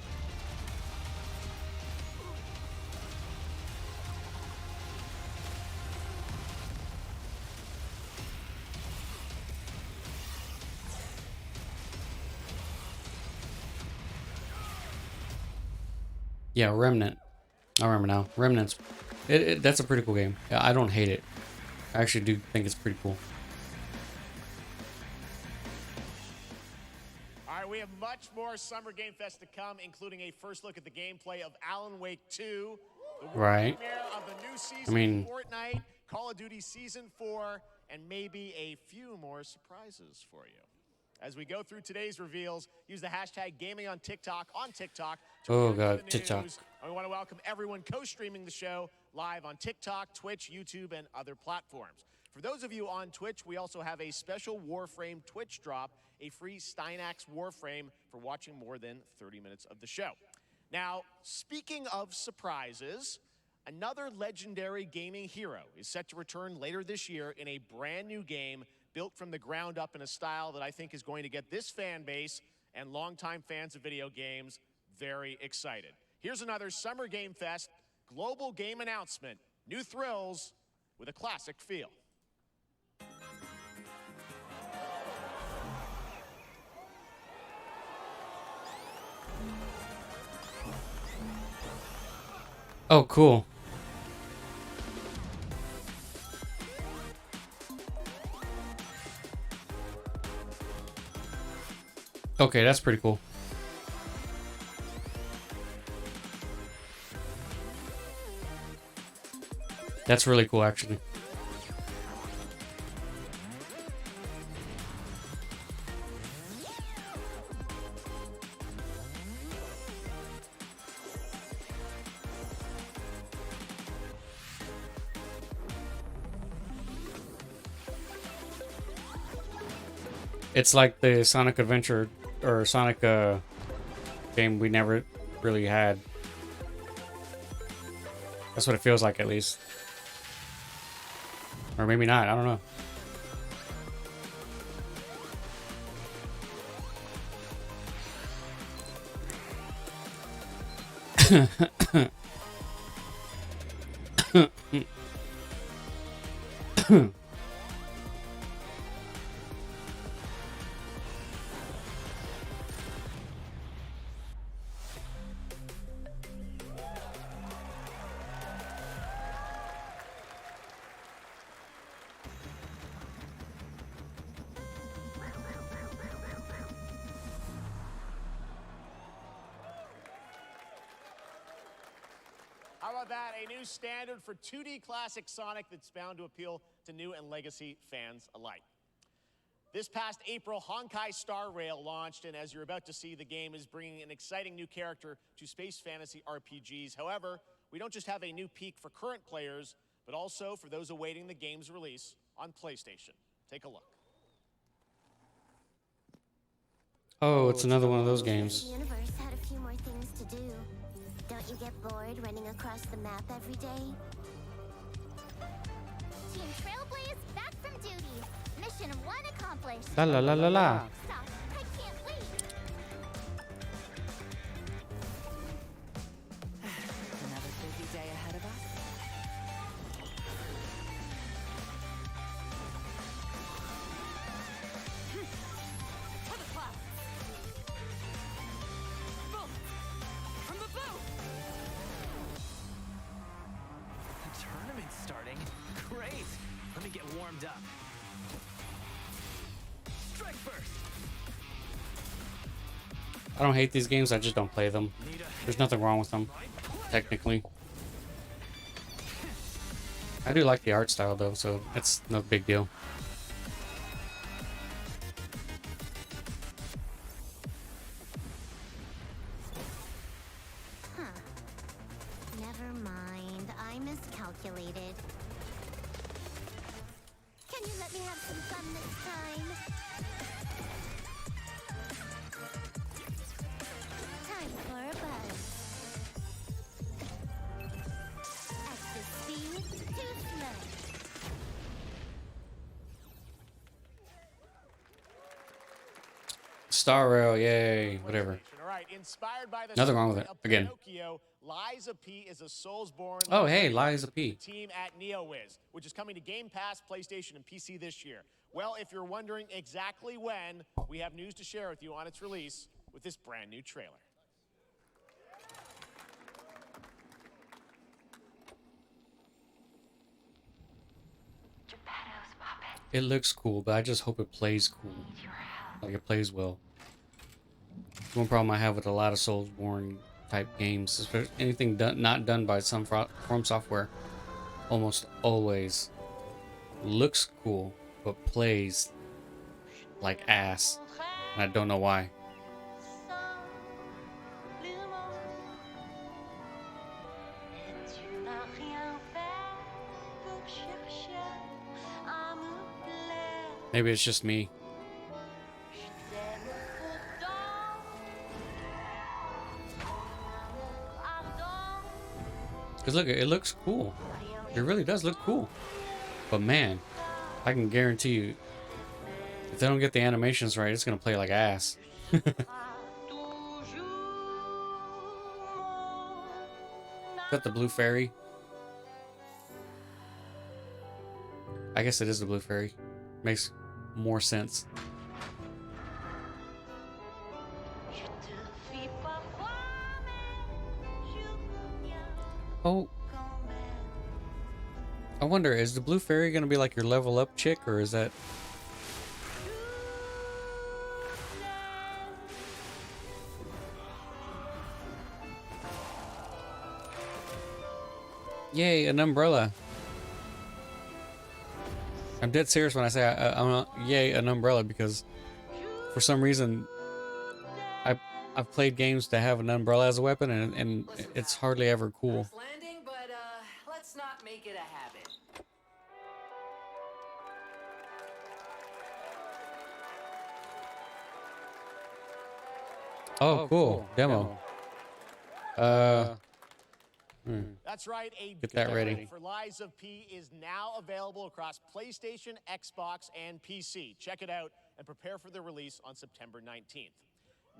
Yeah, Remnant. I remember now. Remnant's that's a pretty cool game. Yeah, I don't hate it. I actually do think it's pretty cool. All right, we have much more Summer Game Fest to come, including a first look at the gameplay of Alan Wake 2, the world Right. premiere of the new season I mean- of Fortnite, Call of Duty Season 4, and maybe a few more surprises for you. As we go through today's reveals, use the hashtag gaming on TikTok to Oh review god, the TikTok. news. And we want to welcome everyone co-streaming the show live on TikTok, Twitch, YouTube, and other platforms. For those of you on Twitch, we also have a special Warframe Twitch drop, a free Steinax Warframe for watching more than 30 minutes of the show. Now, speaking of surprises, another legendary gaming hero is set to return later this year in a brand new game built from the ground up in a style that I think is going to get this fan base and longtime fans of video games very excited. Here's another Summer Game Fest global game announcement. New thrills with a classic feel. Oh, cool. Okay, that's pretty cool. That's really cool, actually. It's like the Sonic Adventure or Sonic game we never really had. That's what it feels like, at least. Or maybe not, I don't know. How about that? A new standard for 2D classic Sonic that's bound to appeal to new and legacy fans alike. This past April, Honkai Star Rail launched, and as you're about to see, the game is bringing an exciting new character to space fantasy RPGs. However, we don't just have a new peak for current players, but also for those awaiting the game's release on PlayStation. Take a look. Oh, it's another one of those games. The universe had a few more things to do. Don't you get bored running across the map every day? Team Trailblaze back from duty. Mission 1 accomplished. La la la la la. Stop. I can't wait. Another busy day ahead of us. To the clouds. Boom. From the boat. The tournament's starting. Great. Let me get warmed up. Strike first. I don't hate these games, I just don't play them. There's nothing wrong with them, technically. I do like the art style, though, so that's no big deal. Huh. Never mind. I miscalculated. Can you let me have some fun this time? Time for a buzz. Extra speed, too slow. Star Rail, yay, whatever. All right, inspired by the Nothing wrong with story it, of again. Pinocchio, Liza P is a Soulsborne. Oh, hey, Liza P. Team at NeoWiz, which is coming to Game Pass, PlayStation, and PC this year. Well, if you're wondering exactly when, we have news to share with you on its release with this brand new trailer. It looks cool, but I just hope it plays cool. Like it plays well. One problem I have with a lot of Soulsborne type games, especially anything not done by some From Software, almost always looks cool, but plays like ass. And I don't know why. Maybe it's just me. Because look, it looks cool. It really does look cool. But man, I can guarantee you, if they don't get the animations right, it's going to play like ass. Is that the Blue Fairy? I guess it is the Blue Fairy. Makes more sense. Oh. I wonder, is the Blue Fairy gonna be like your level up chick, or is that... Yay, an umbrella. I'm dead serious when I say yay an umbrella, because for some reason I've played games that have an umbrella as a weapon, and it's hardly ever cool. Landing, but let's not make it a habit. Oh, cool. Demo. That's right. A Get that demo ready. for Lies of P is now available across PlayStation, Xbox, and PC. Check it out and prepare for the release on September 19th.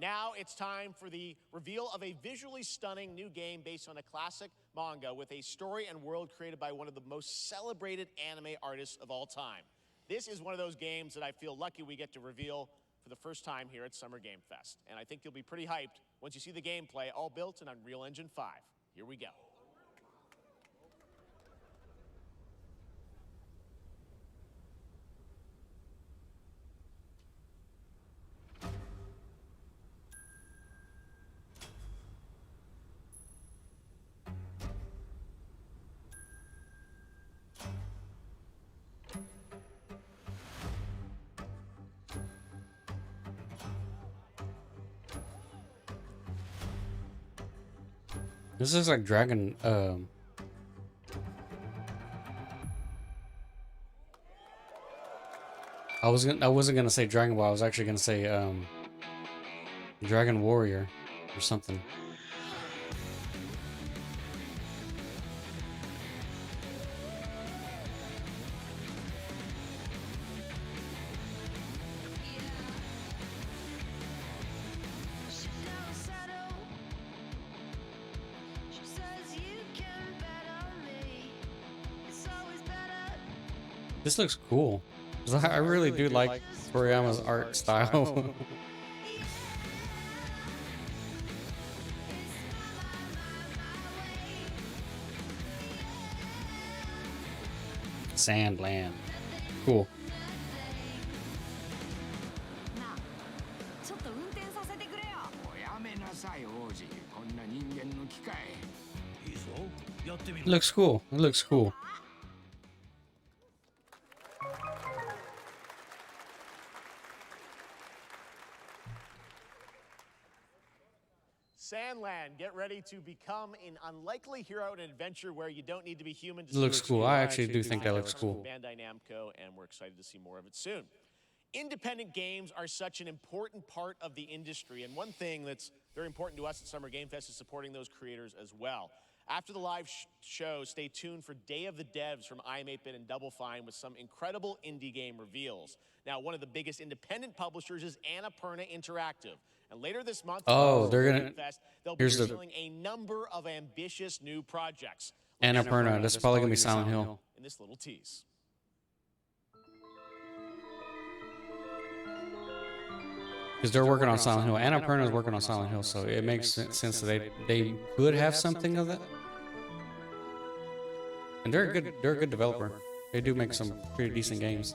Now it's time for the reveal of a visually stunning new game based on a classic manga with a story and world created by one of the most celebrated anime artists of all time. This is one of those games that I feel lucky we get to reveal for the first time here at Summer Game Fest. And I think you'll be pretty hyped once you see the gameplay, all built in Unreal Engine 5. Here we go. This is like Dragon. I wasn't gonna say Dragon Ball. I was actually gonna say Dragon Warrior or something. This looks cool. I really do like Toriyama's art style. Sandland. Cool. ちょっと運転させてくれよ。おやめなさい王子、こんな人間の機械。いいぞ、やってみ It looks cool. It looks cool. Sandland, get ready to become an unlikely hero in an adventure where you don't need to be human. It looks cool. I actually do think that looks cool. Bandai Namco, and we're excited to see more of it soon. Independent games are such an important part of the industry, and one thing that's very important to us at Summer Game Fest is supporting those creators as well. After the live show, stay tuned for Day of the Devs from IM8-Bit and Double Fine with some incredible indie game reveals. Now, one of the biggest independent publishers is Annapurna Interactive. And later this month, they'll be revealing a number of ambitious new projects. Annapurna. That's probably gonna be Silent Hill. In this little tease. Because they're working on Silent Hill. Annapurna is working on Silent Hill, so it makes sense that they could have something of that. And they're a good developer. They do make some pretty decent games.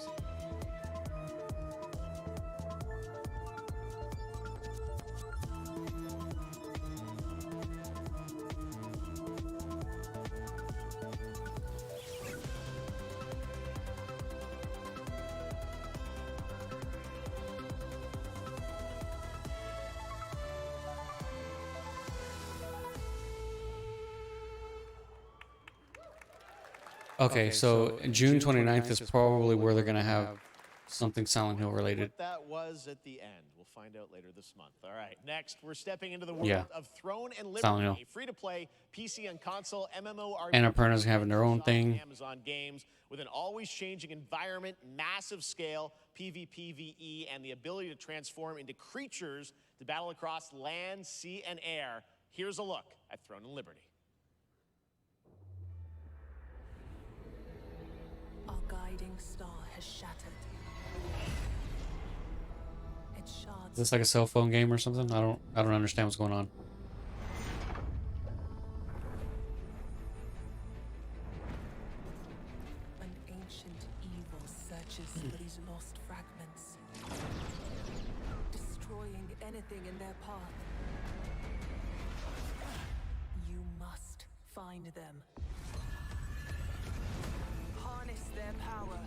Okay, so June 29th is probably where they're going to have something Silent Hill related. What that was at the end. We'll find out later this month. All right, next, we're stepping into the world of Throne and Liberty, a free-to-play PC and console MMORPG. Annapurna's having their own thing. Amazon games with an always-changing environment, massive scale, PvPvE, and the ability to transform into creatures to battle across land, sea, and air. Here's a look at Throne and Liberty. Our guiding star has shattered. Its shards. Is this like a cell phone game or something? I don't understand what's going on. An ancient evil searches for these lost fragments, destroying anything in their path. You must find them. Harness their power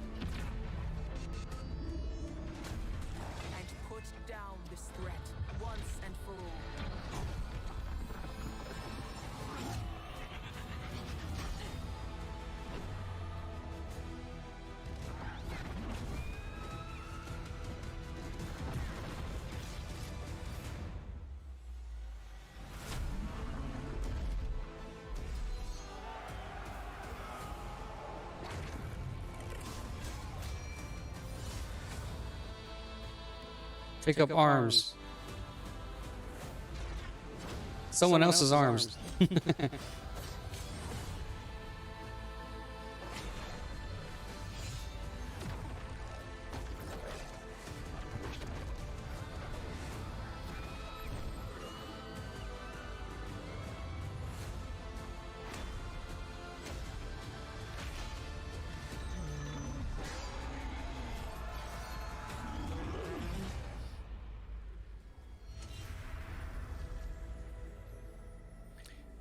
Take up arms. Someone else's arms.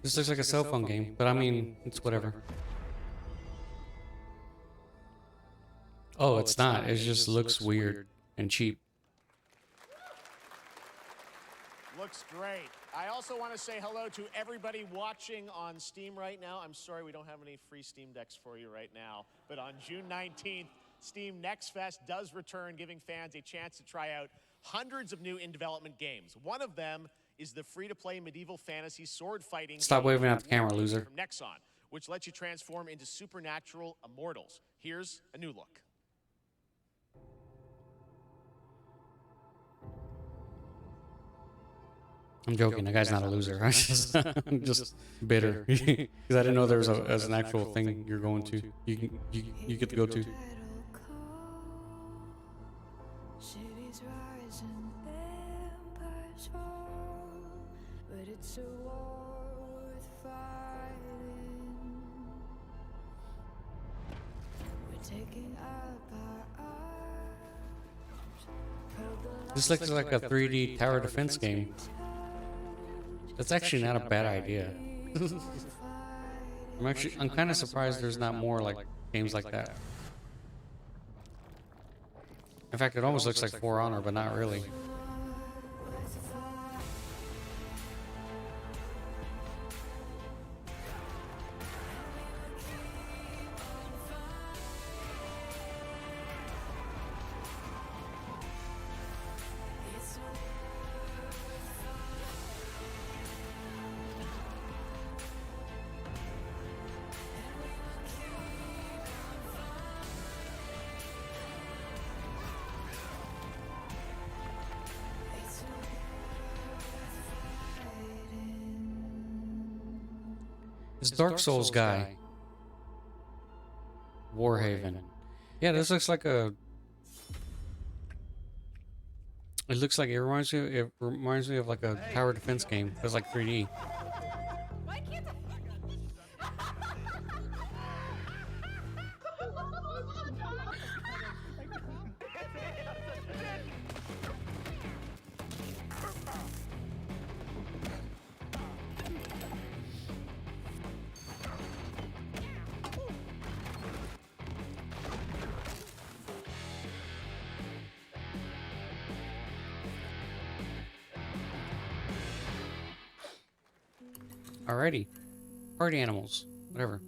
This looks like a cell phone game, but I mean, it's whatever. Oh, it's not. It just looks weird and cheap. Looks great. I also want to say hello to everybody watching on Steam right now. I'm sorry we don't have any free Steam Decks for you right now, but on June 19th, Steam Next Fest does return, giving fans a chance to try out hundreds of new in-development games. One of them is the free-to-play medieval fantasy sword fighting. Stop waving at the camera, loser. From Nexon, which lets you transform into supernatural immortals. Here's a new look. I'm joking. The guy's not a loser. I'm just bitter because I didn't know there was an actual thing you're going to. You get to go to. Cities rise and empires fall, but it's a war worth fighting. We're taking up our arms. This looks like a 3D tower defense game. That's actually not a bad idea. I'm kind of surprised there's not more like games like that. In fact, it almost looks like For Honor, but not really. This Dark Souls guy. Warhaven. Yeah, this looks like a... It looks like it reminds me of like a tower defense game. It's like 3D. Alrighty. Party animals. Whatever.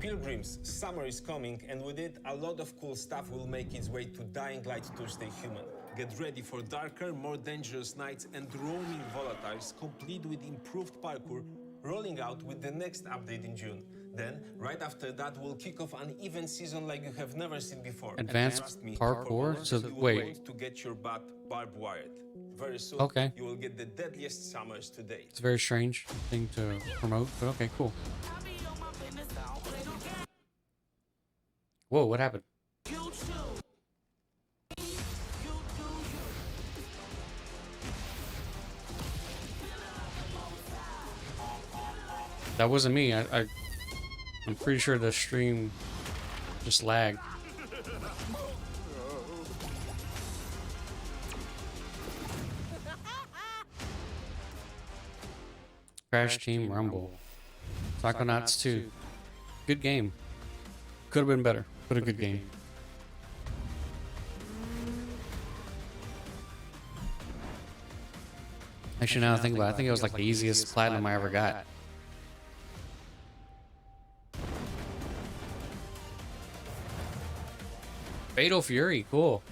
Pilgrims, summer is coming, and with it, a lot of cool stuff will make its way to Dying Light Tuesday Human. Get ready for darker, more dangerous nights and roaming volatiles, complete with improved parkour, rolling out with the next update in June. Then, right after that, we'll kick off an event season like you have never seen before. Advanced Trust me, parkour? for So, once you will wait. want to get your butt barbed wired. Very soon, Okay. you will get the deadliest summers to date. It's a very strange thing to promote, but okay, cool. Whoa, what happened? That wasn't me. I'm pretty sure the stream just lagged. Crash Team Rumble. Psychonauts 2. Good game. Could have been better, but a good game. Actually, now I think about it, I think it was like the easiest platinum I ever got. Fatal Fury, cool.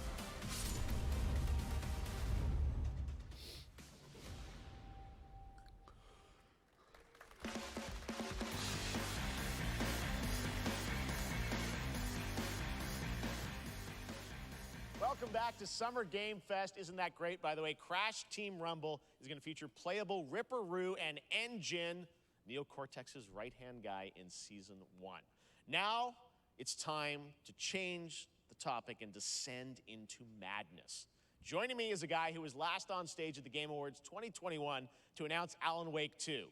Welcome back to Summer Game Fest. Isn't that great? By the way, Crash Team Rumble is going to feature playable Ripperoo and N-Gin, Neo Cortex's right-hand guy in Season 1. Now, it's time to change the topic and descend into madness. Joining me is a guy who was last on stage at the Game Awards 2021 to announce Alan Wake 2.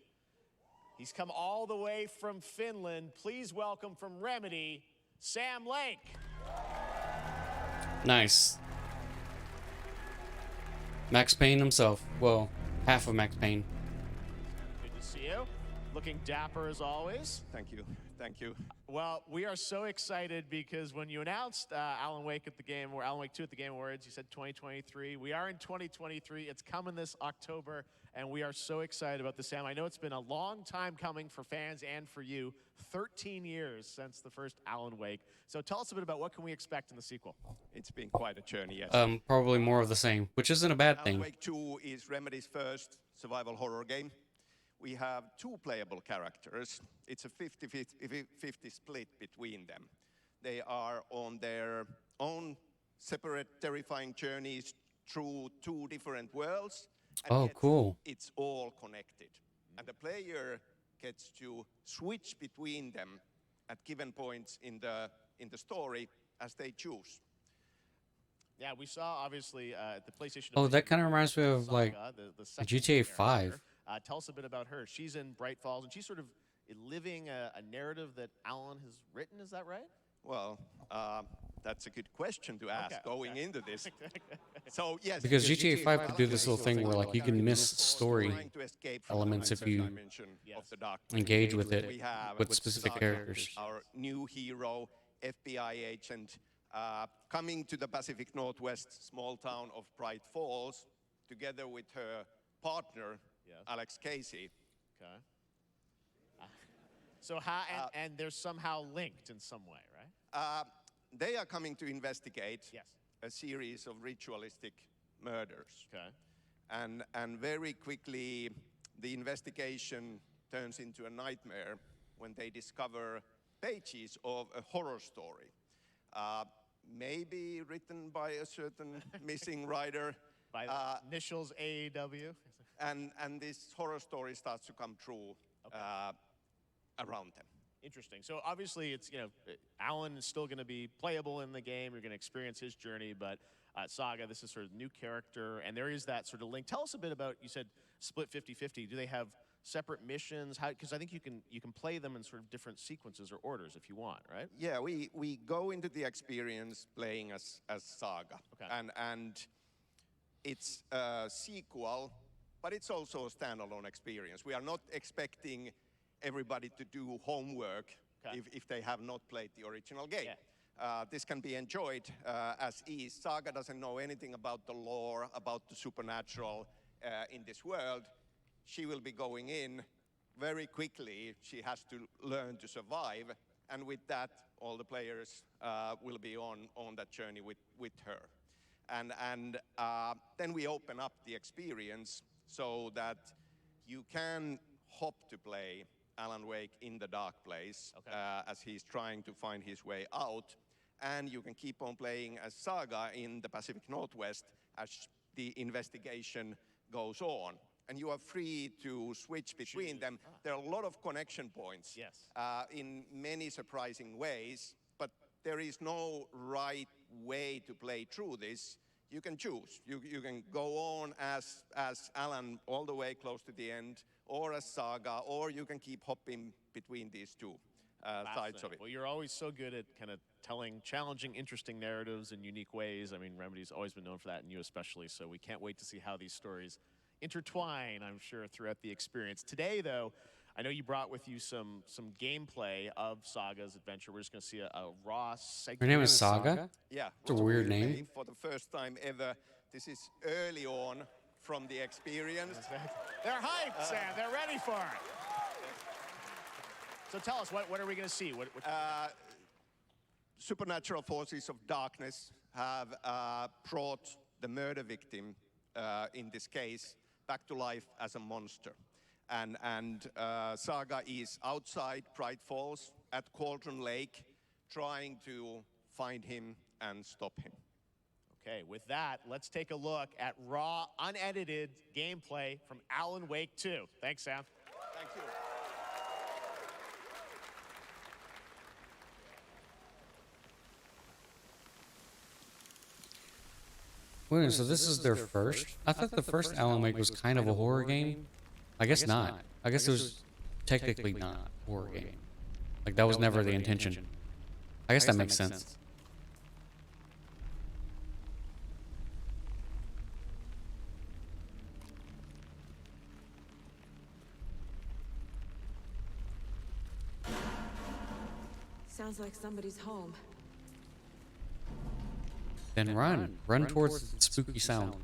He's come all the way from Finland. Please welcome from Remedy, Sam Lake. Nice. Max Payne himself. Well, half of Max Payne. Good to see you. Looking dapper as always. Thank you. Thank you. Well, we are so excited because when you announced Alan Wake 2 at the Game Awards, you said 2023. We are in 2023. It's coming this October, and we are so excited about this, Sam. I know it's been a long time coming for fans and for you. 13 years since the first Alan Wake. So tell us a bit about what can we expect in the sequel. It's been quite a journey, yes. Probably more of the same, which isn't a bad Alan thing. Wake 2 is Remedy's first survival horror game. We have 2 playable characters. It's a 50-50 split between them. They are on their own separate terrifying journeys through 2 different worlds. And Oh, yet cool. It's all connected. And the player gets to switch between them at given points in the story as they choose. Yeah, we saw obviously the PlayStation. Oh, that kind of reminds me of like Saga, the a second GTA character. 5. Tell us a bit about her. She's in Bright Falls, and she's sort of living a narrative that Alan has written. Is that right? Well, that's a good question to ask going into this. So yes, Because GTA 5 could do this little thing where like you can miss story elements if you engage with it with specific characters. Our new hero, FBI agent, coming to the Pacific Northwest small town of Bright Falls, together with her partner, Alex Casey. Okay. So how and they're somehow linked in some way, right? They are coming to investigate a series of ritualistic murders. Okay. And very quickly, the investigation turns into a nightmare when they discover pages of a horror story. Maybe written by a certain missing writer. By the initials AEW. And this horror story starts to come true around them. Interesting. So obviously, it's Alan is still going to be playable in the game. You're going to experience his journey, but Saga, this is sort of new character, and there is that sort of link. Tell us a bit about. You said split 50-50. Do they have separate missions? How? Because I think you can play them in sort of different sequences or orders if you want, right? Yeah, we go into the experience playing as Saga, and it's a sequel, but it's also a standalone experience. We are not expecting everybody to do homework if they have not played the original game. This can be enjoyed as is. Saga doesn't know anything about the lore, about the supernatural in this world. She will be going in very quickly. She has to learn to survive, and with that, all the players will be on that journey with her. And then we open up the experience so that you can hop to play Alan Wake in the dark place as he's trying to find his way out. And you can keep on playing as Saga in the Pacific Northwest as the investigation goes on. And you are free to switch between them. There are a lot of connection points in many surprising ways, but there is no right way to play through this. You can choose. You can go on as Alan all the way close to the end, or as Saga, or you can keep hopping between these two sides of it. Well, you're always so good at kind of telling challenging, interesting narratives in unique ways. I mean, Remedy's always been known for that, and you especially, so we can't wait to see how these stories intertwine, I'm sure, throughout the experience. Today, though, I know you brought with you some gameplay of Saga's adventure. We're just going to see a raw segment. Her name is Saga? Yeah. It's a weird name. For the first time ever, this is early on from the experience. They're hyped, Sam. They're ready for it. So tell us, what are we going to see? Supernatural forces of darkness have brought the murder victim, in this case, back to life as a monster. And Saga is outside Bright Falls at Cauldron Lake, trying to find him and stop him. Okay, with that, let's take a look at raw, unedited gameplay from Alan Wake 2. Thanks, Sam. Thank you. Wait, so this is their first? I thought the first Alan Wake was kind of a horror game. I guess not. I guess it was technically not a horror game. Like, that was never the intention. I guess that makes sense. Sounds like somebody's home. Then run. Run towards the spooky sound.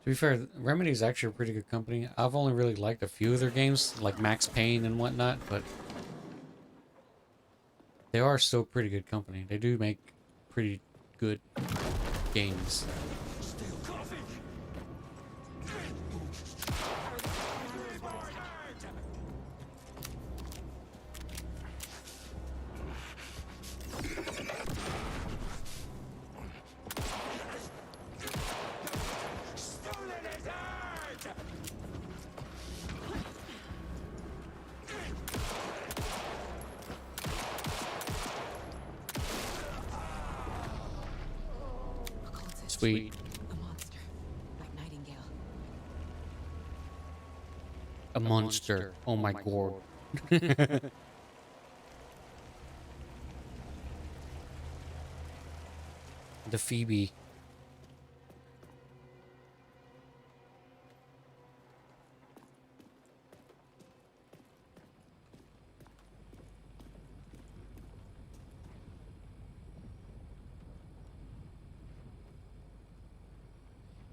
To be fair, Remedy is actually a pretty good company. I've only really liked a few of their games, like Max Payne and whatnot, but they are still a pretty good company. They do make pretty good games. Sweet. A monster. Oh my god. The Phoebe.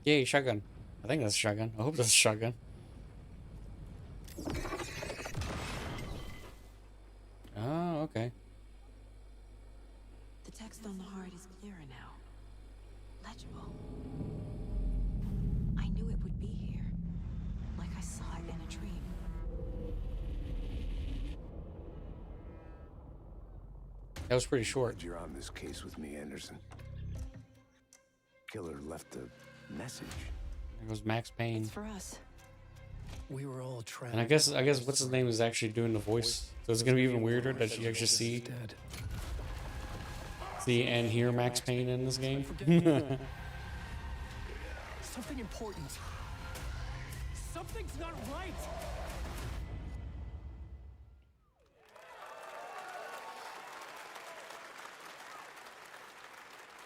Yay, shotgun. I think that's a shotgun. I hope that's a shotgun. Oh, okay. The text on the heart is clearer now. Legible. I knew it would be here. Like I saw it in a dream. That was pretty short. You're on this case with me, Anderson. Killer left a message. There goes Max Payne. It's for us. We were all trapped. And I guess what's his name is actually doing the voice. So it's gonna be even weirder that you actually see and hear Max Payne in this game. Something important. Something's not right.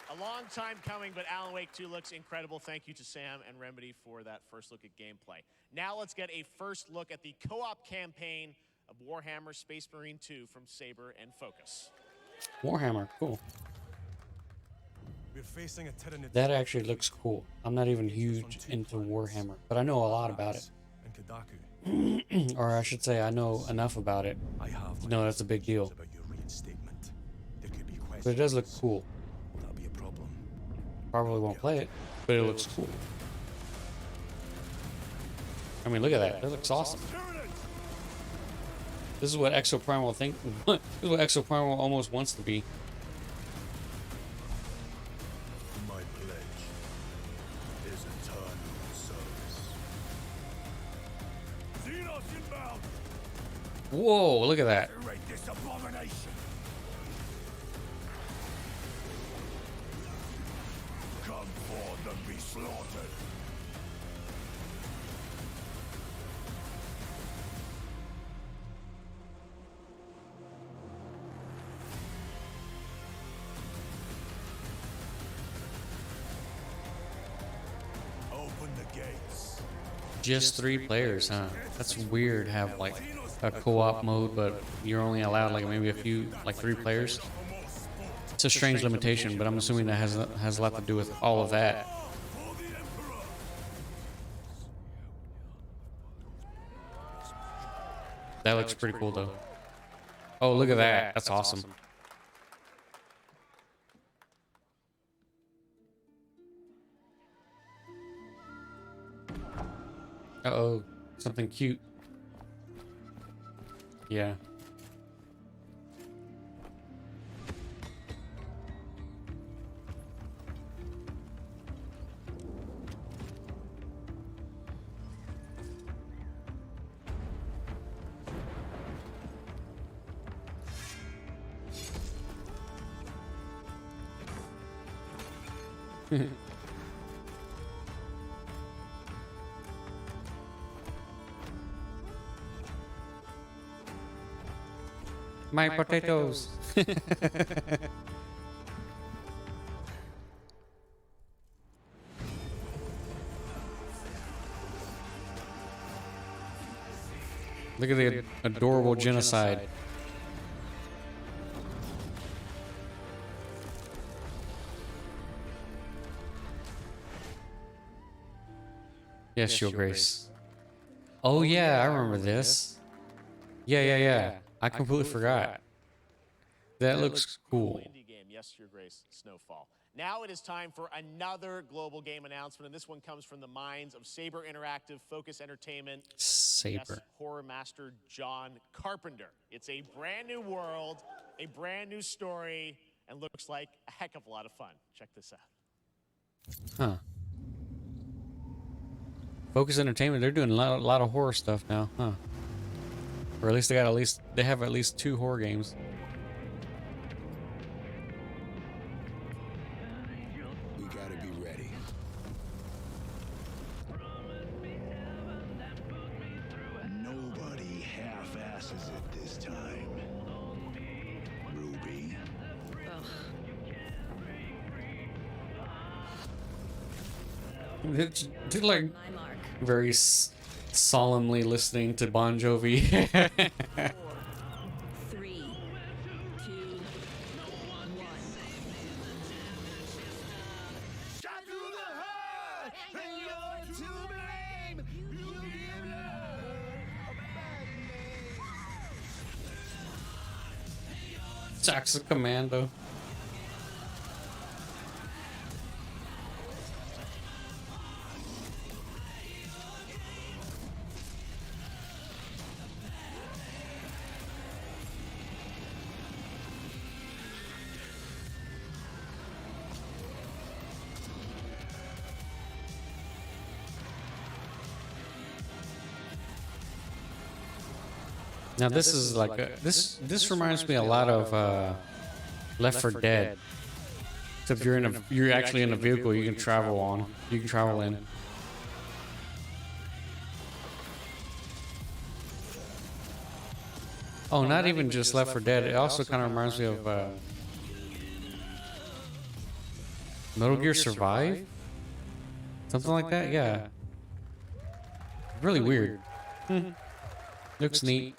A long time coming, but Alan Wake 2 looks incredible. Thank you to Sam and Remedy for that first look at gameplay. Now let's get a first look at the co-op campaign of Warhammer Space Marine 2 from Saber and Focus. Warhammer, cool. We're facing a Tyranid. That actually looks cool. I'm not even huge into Warhammer, but I know a lot about it. Or I should say I know enough about it. No, that's a big deal. But it does look cool. Probably won't play it, but it looks cool. I mean, look at that. That looks awesome. This is what Exoprimal think. This is what Exoprimal almost wants to be. My pledge is eternal service. Xenos inbound. Whoa! Look at that. This abomination. Come forth and be slaughtered. Open the gates. Just 3 players, huh? That's weird. Have like a co-op mode, but you're only allowed like maybe a few, like 3 players. It's a strange limitation, but I'm assuming that has a lot to do with all of that. That looks pretty cool, though. Oh, look at that. That's awesome. Uh-oh. Something cute. Yeah. My potatoes. Look at the adorable genocide. Yes, Your Grace. Oh yeah, I remember this. Yeah. I completely forgot. That looks cool. Indie game, yes, Your Grace, Snowfall. Now it is time for another global game announcement, and this one comes from the minds of Saber Interactive, Focus Entertainment, Saber. yes, horror master John Carpenter. It's a brand new world, a brand new story, and looks like a heck of a lot of fun. Check this out. Huh. Focus Entertainment, they're doing a lot of horror stuff now, huh? Or at least they have at least 2 horror games. We gotta be ready. Nobody half-asses it this time. Ruby. They're like very solemnly listening to Bon Jovi. 4, 3, 2, 1. Saxa Commando. Now this is like this reminds me a lot of Left 4 Dead. Except you're actually in a vehicle you can travel on. You can travel in. Oh, not even just Left 4 Dead. It also kind of reminds me of Metal Gear Survive? Something like that? Yeah. Really weird. Looks neat.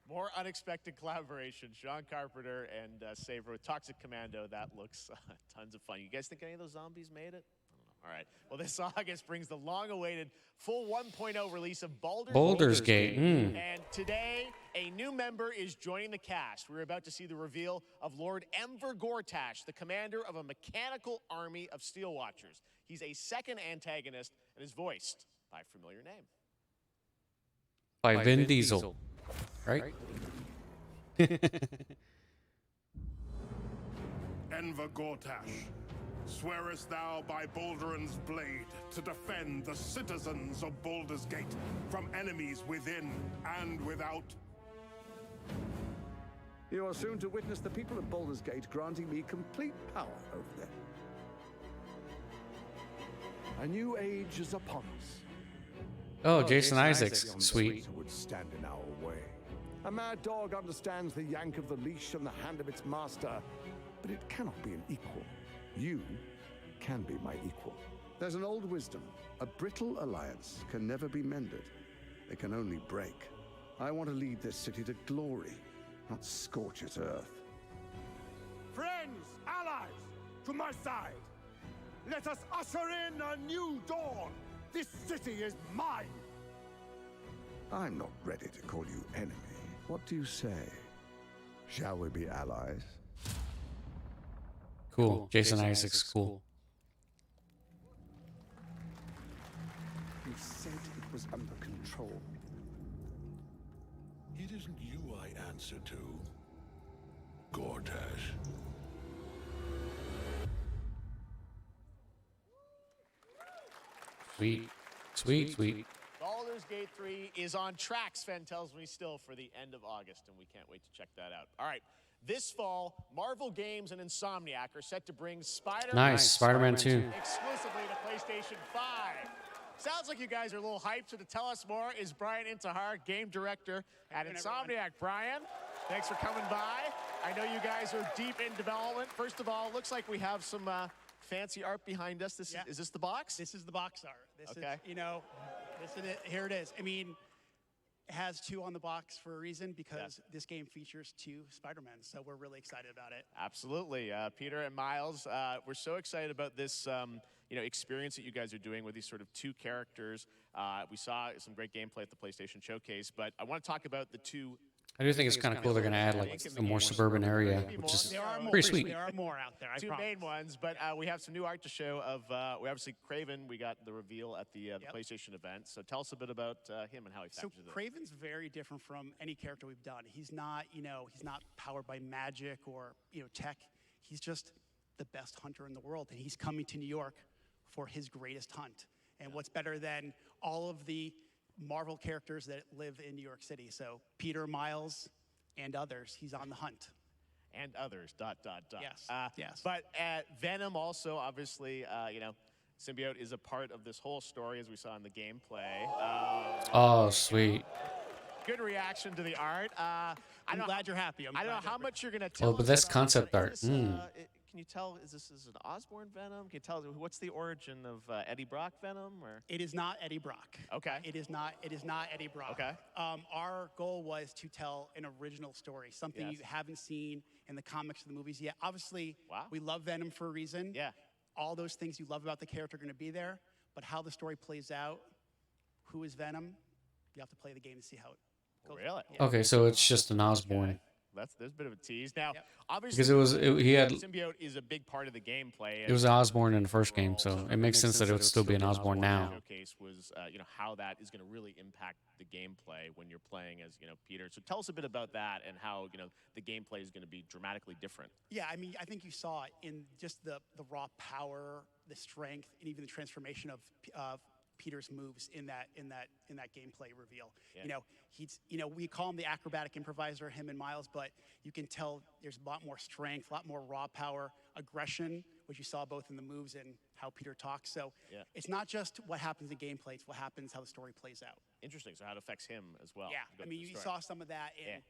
More unexpected collaboration. John Carpenter and Saber with Toxic Commando. That looks tons of fun. You guys think any of those zombies made it? I don't know. All right. Well, this August brings the long-awaited full 1.0 release of Baldur's Gate. And today, a new member is joining the cast. We're about to see the reveal of Lord Enver Gortash, the commander of a mechanical army of Steel Watchers. He's a second antagonist and is voiced by a familiar name. By Vin Diesel. Right? Enver Gortash, swearest thou by Balduran's blade to defend the citizens of Baldur's Gate from enemies within and without? You are soon to witness the people of Baldur's Gate granting me complete power over them. A new age is upon us. Oh, Jason Isaacs. Sweet. Would stand in our way. A mad dog understands the yank of the leash and the hand of its master, but it cannot be an equal. You can be my equal. There's an old wisdom. A brittle alliance can never be mended. It can only break. I want to lead this city to glory. not scorch its earth. Friends, allies, to my side. Let us usher in a new dawn. This city is mine. I'm not ready to call you enemy. What do you say? Shall we be allies? Cool. Jason Isaacs, cool. He said it was under control. It isn't you I answer to, Gortash. Sweet. Sweet, sweet. Baldur's Gate 3 is on track, Sven tells me still, for the end of August, and we can't wait to check that out. All right. This fall, Marvel Games and Insomniac are set to bring Spider-Man Nice, Spider-Man 2. exclusively to PlayStation 5. Sounds like you guys are a little hyped, so to tell us more is Brian Intihar, game director at Insomniac. Brian, thanks for coming by. I know you guys are deep in development. First of all, it looks like we have some fancy art behind us. Is this the box? This is the box art. This Okay. is, you know, this is it. Here it is. I mean, it has 2 on the box for a reason, because this game features 2 Spider-Men, so we're really excited about it. Absolutely. Peter and Miles, we're so excited about this experience that you guys are doing with these sort of 2 characters. We saw some great gameplay at the PlayStation Showcase, but I want to talk about the 2. I do think it's kind of cool they're going to add like a more suburban area, which is pretty sweet. There are more out there, I 2 promise. main ones, but we have some new art to show of, we obviously, Kraven, we got the reveal at the PlayStation event. So tell us a bit about him and how he So factors in. Kraven's very different from any character we've done. He's not, he's not powered by magic or, tech. He's just the best hunter in the world, and he's coming to New York for his greatest hunt. And what's better than all of the Marvel characters that live in New York City? So Peter, Miles, and others, he's on the hunt. And others, ... Yes, yes. But Venom also, obviously, Symbiote is a part of this whole story, as we saw in the gameplay. Oh, sweet. Good reaction to the art. I'm glad you're happy. I don't know how much you're going to tell Oh, but us that's about concept this. art. Is this, Mm. Can you tell, is this an Osborn Venom? Can you tell, what's the origin of Eddie Brock Venom? Or? It is not Eddie Brock. Okay. It is not Eddie Brock. Okay. Our goal was to tell an original story, something you haven't seen in the comics or the movies yet. Obviously, we love Venom for a reason. Yeah. All those things you love about the character are going to be there, but how the story plays out, who is Venom, you have to play the game to see how it goes. Really? Yeah. Okay, so it's just an Osborn. There's a bit of a tease. Now, obviously, Because he had Symbiote is a big part of the gameplay. it was Osborn in the first game, so it makes sense that it would still be an Osborn now. Showcase was, how that is going to really impact the gameplay when you're playing as, Peter. So tell us a bit about that and how, the gameplay is going to be dramatically different. Yeah, I mean, I think you saw it in just the raw power, the strength, and even the transformation of Peter's moves in that gameplay reveal. Yeah. We call him the acrobatic improviser, him and Miles, but you can tell there's a lot more strength, a lot more raw power, aggression, which you saw both in the moves and how Peter talks. So it's not just what happens in gameplay, it's what happens, how the story plays out. Interesting. So how it affects him as well. Yeah, Go I through mean, the you story. saw some of that, and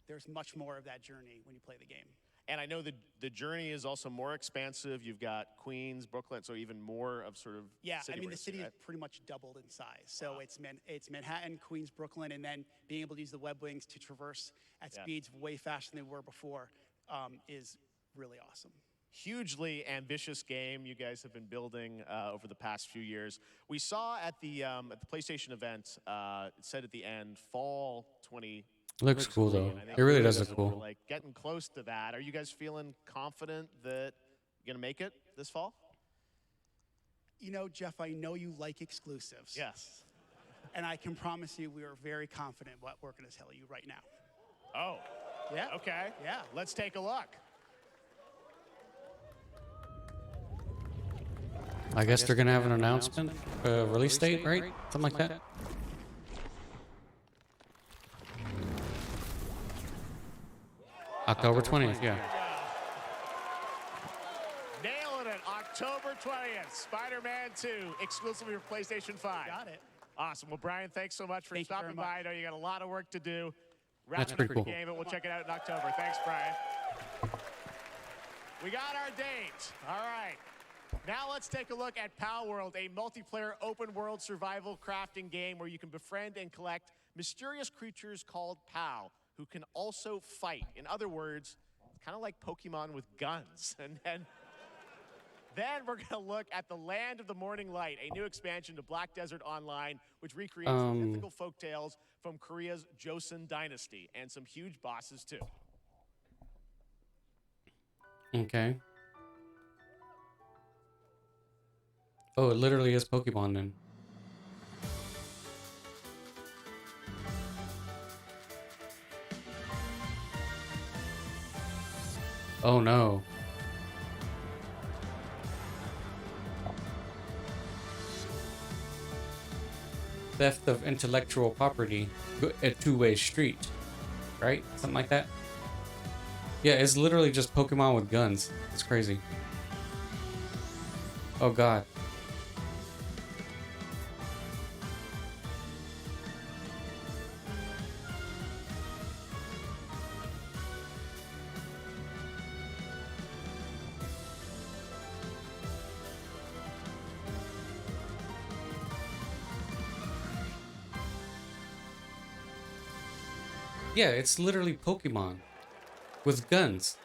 there's much more of that journey when you play the game. And I know the journey is also more expansive. You've got Queens, Brooklyn, so even more of sort of Yeah, city I mean, the racing, city right? is pretty much doubled in size. So it's Manhattan, Queens, Brooklyn, and then being able to use the web wings to traverse at speeds way faster than they were before is really awesome. Hugely ambitious game you guys have been building over the past few years. We saw at the PlayStation event, it said at the end, fall 20. Looks cool, though. And I think It really you does guys look cool. were, like getting close to that. Are you guys feeling confident that you're gonna make it this fall? Jeff, I know you like exclusives. Yes. And I can promise you we are very confident what we're going to tell you right now. Oh. Yeah. Okay. Yeah. Let's take a look. I guess they're gonna have an announcement, release date, right? Something like that. October 20th, yeah. Nailing it. October 20th. Spider-Man 2, exclusively for PlayStation 5. Got it. Awesome. Well, Brian, thanks so much for Thank you stopping very by. much. I know you got a lot of work to do. That's Wrapping pretty up cool. the game, and we'll check it out in October. Thanks, Brian. We got our date. All right. Now let's take a look at Pal World, a multiplayer open-world survival crafting game where you can befriend and collect mysterious creatures called Pal, who can also fight. In other words, it's kind of like Pokemon with guns. And then we're going to look at the Land of the Morning Light, a new expansion to Black Desert Online, which recreates the mythical folktales from Korea's Joseon Dynasty, and some huge bosses too. Okay. Oh, it literally is Pokemon then. Oh no. Theft of intellectual property, a two-way street, right? Something like that. Yeah, it's literally just Pokemon with guns. It's crazy. Oh god. Yeah, it's literally Pokemon with guns.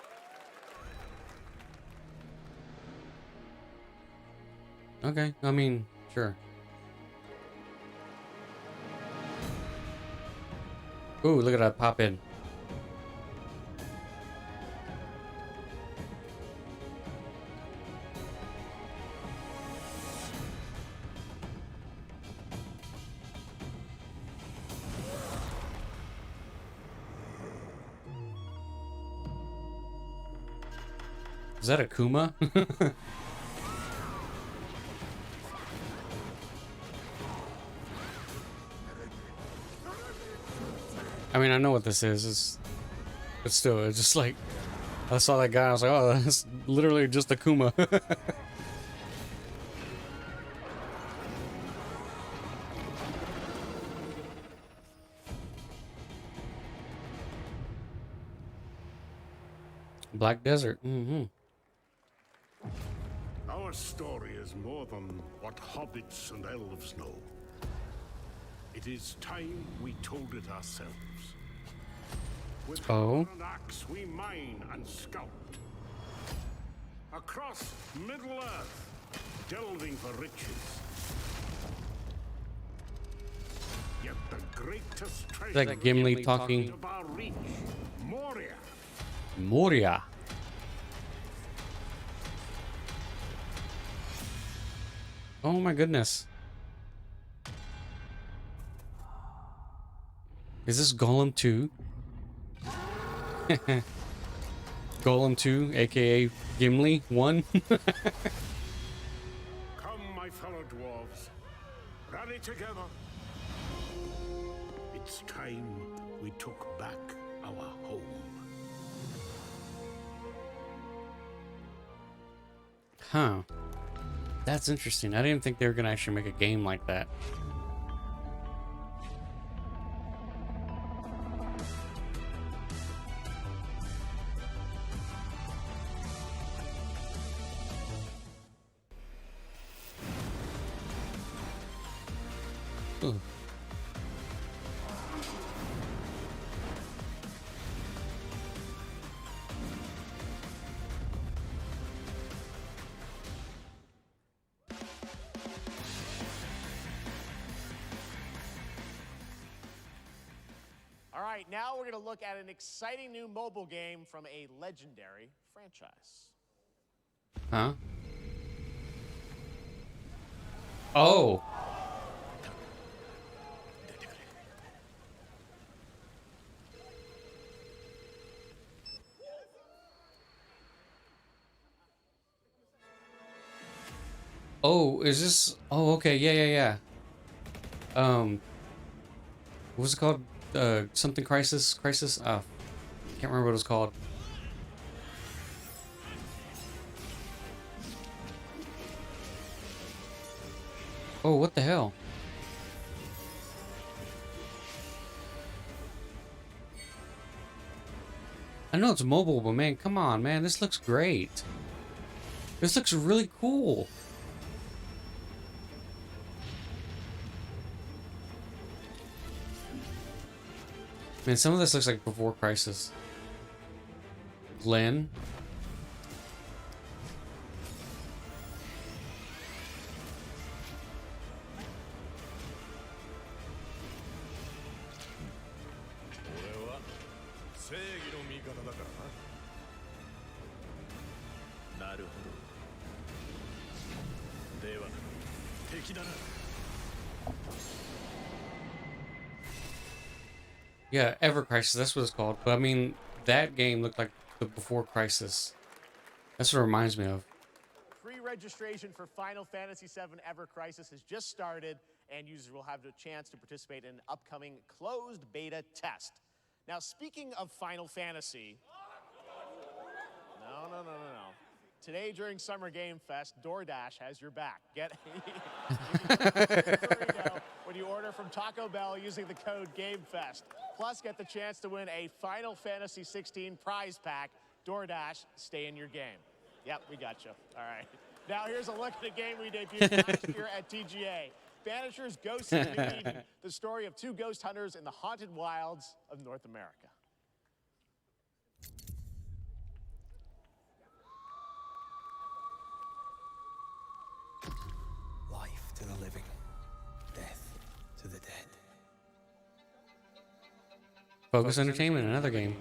Okay, I mean, sure. Ooh, look at that pop in. Is that a Kuma? I mean, I know what this is. But still, it's just like, I saw that guy, I was like, oh, that's literally just a Kuma. Black Desert. Mm-hmm. Our story is more than what hobbits and elves know. It is time we told it ourselves. With hammer and axe we mine and scout. Across Middle-earth, delving for riches. Yet the greatest treasure Like Gimli talking. of our reach, Moria. Moria. Oh my goodness. Is this Golem 2? Golem 2, aka Gimli 1? Come, my fellow dwarves. Rally together. It's time we took back our home. Huh. That's interesting. I didn't think they were gonna actually make a game like that. Ooh. All right, now we're going to look at an exciting new mobile game from a legendary franchise. Huh? Oh. Oh, is this? Oh, okay. Yeah. What was it called? Something Crisis? Crisis? Oh, can't remember what it was called. Oh, what the hell? I know it's mobile, but man, come on, man. This looks great. This looks really cool. Man, some of this looks like Before Crisis. Glenn. Yeah, Ever Crisis, that's what it's called. But I mean, that game looked like the Before Crisis. That's what it reminds me of. Pre-registration for Final Fantasy VII Ever Crisis has just started, and users will have the chance to participate in an upcoming closed beta test. Now, speaking of Final Fantasy... No. Today, during Summer Game Fest, DoorDash has your back. Get when you order from Taco Bell using the code GameFest. Plus, get the chance to win a Final Fantasy 16 prize pack. DoorDash, stay in your game. Yep, we got you. All right. Now, here's a look at the game we debuted last year at TGA. Banishers Ghosts of New Eden, the story of two ghost hunters in the haunted wilds of North America. Life to the living, death to the dead. Focus Entertainment, another game.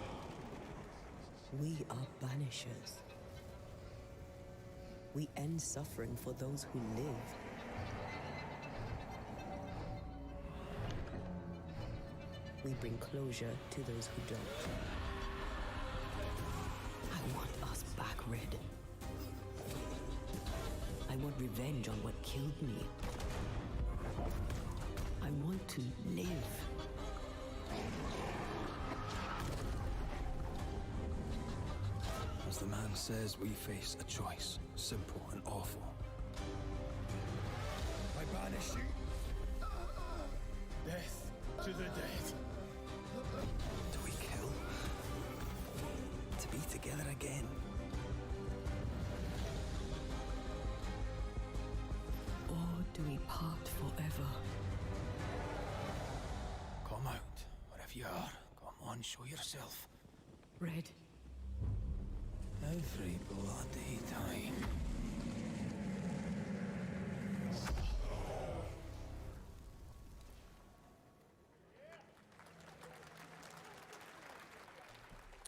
We are banishers. We end suffering for those who live. We bring closure to those who don't. I want us back, Red. I want revenge on what killed me. I want to live. As the man says, we face a choice, simple and awful. I banish you. Death to the dead. Do we kill? To be together again? Or do we part forever? Come out, wherever you are. Come on, show yourself. Red. Every bloody time.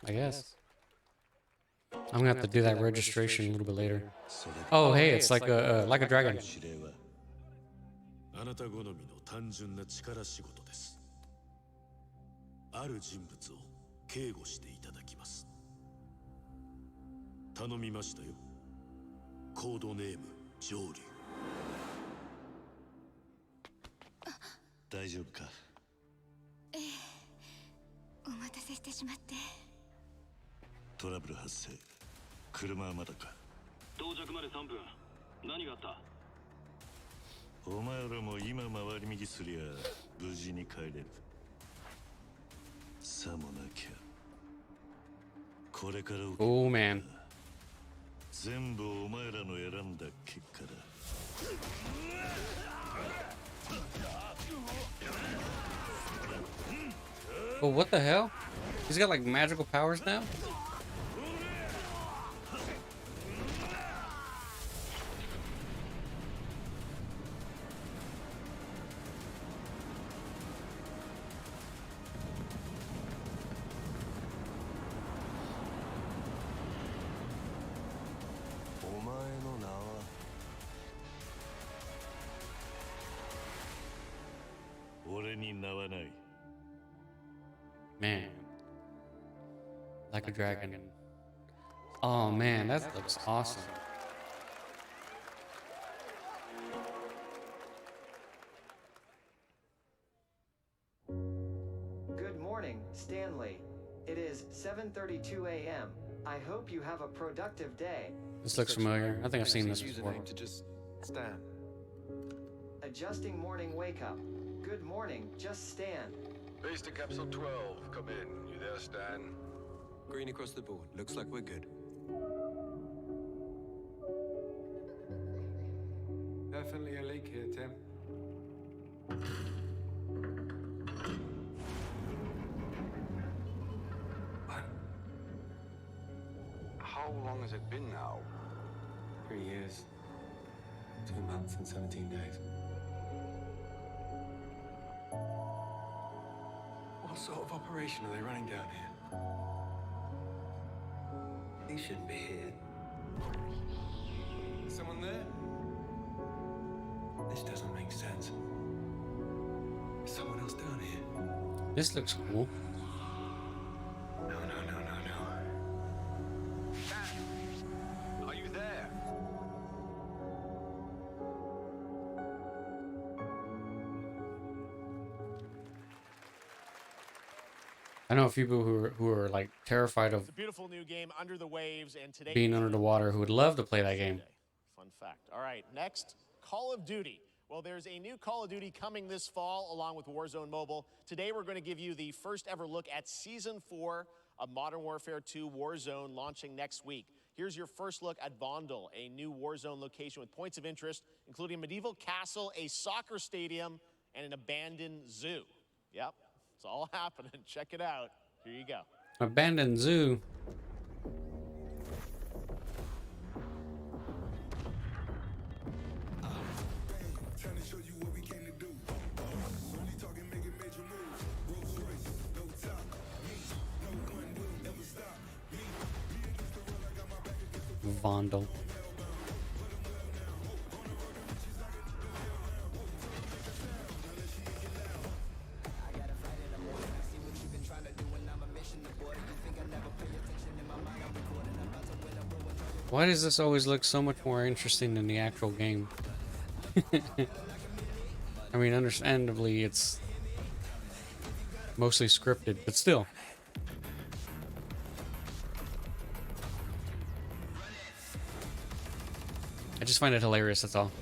I guess. I'm gonna have to do that registration a little bit later. Oh, hey, it's like a dragon. あなた好みの単純な力仕事です。ある人物を警護していただきます。頼みましたよ。コードネーム上流。大丈夫か？ええ、お待たせしてしまって。トラブル発生。車はまだか？到着まで3分。何があった？お前らも今回り右すりゃ無事に帰れる。さもなきゃこれから起きる Oh man. 全部お前らの選んだ結果だ。Oh, what the hell? He's got like magical powers now? Man. Like a dragon. Oh man, that looks awesome. Good morning, Stanley. It is 7:32 a.m. I hope you have a productive day. This looks familiar. I think I've seen this before. To just stand. Adjusting morning wake up. Good morning, just stand. Base to Capsule 12, come in. You there, Stan? Green across the board. Looks like we're good. Definitely a leak here, Tim. long has it been now? 3 years, 2 months, and 17 days. What sort of operation are they running down here? He shouldn't be here. Someone there? This doesn't make sense. There's someone else down here. This looks cool. No. Dad, are you there? I know a few people who are like terrified of It's a beautiful new game, Under the Waves, and today being under the water who would love to play that game. Fun fact. All right, next, Call of Duty. Well, there's a new Call of Duty coming this fall along with Warzone Mobile. Today we're going to give you the first ever look at Season 4 of Modern Warfare 2 Warzone launching next week. Here's your first look at Vondel, a new Warzone location with points of interest, including a medieval castle, a soccer stadium, and an abandoned zoo. Yep, it's all happening. Check it out. Here you go. Abandoned zoo. Vondel. Why does this always look so much more interesting than the actual game? I mean, understandably, it's mostly scripted, but still. I just find it hilarious, that's all.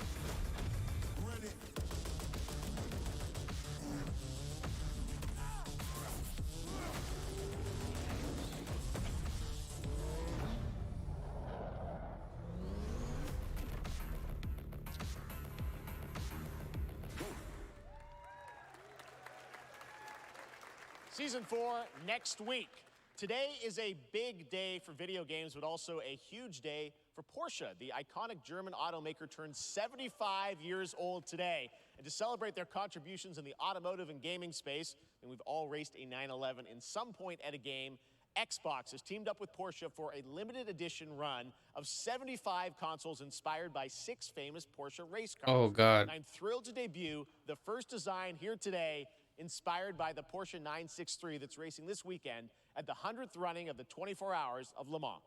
Season 4 next week. Today is a big day for video games, but also a huge day for Porsche. The iconic German automaker turns 75 years old today. And to celebrate their contributions in the automotive and gaming space, and we've all raced a 911 in some point at a game, Xbox has teamed up with Porsche for a limited edition run of 75 consoles inspired by 6 famous Porsche race cars. Oh, God. And I'm thrilled to debut the first design here today, inspired by the Porsche 963 that's racing this weekend at the 100th running of the 24 Hours of Le Mans.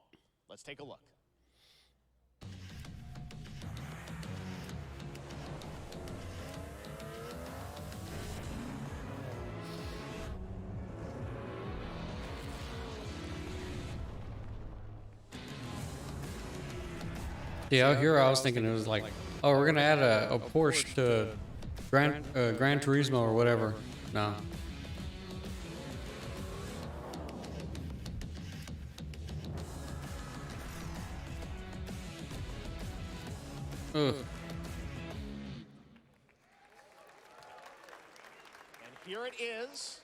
Let's take a look. Yeah, here I was thinking it was like, oh, we're gonna add a Porsche to Gran Turismo or whatever. No. Ugh. And here it is,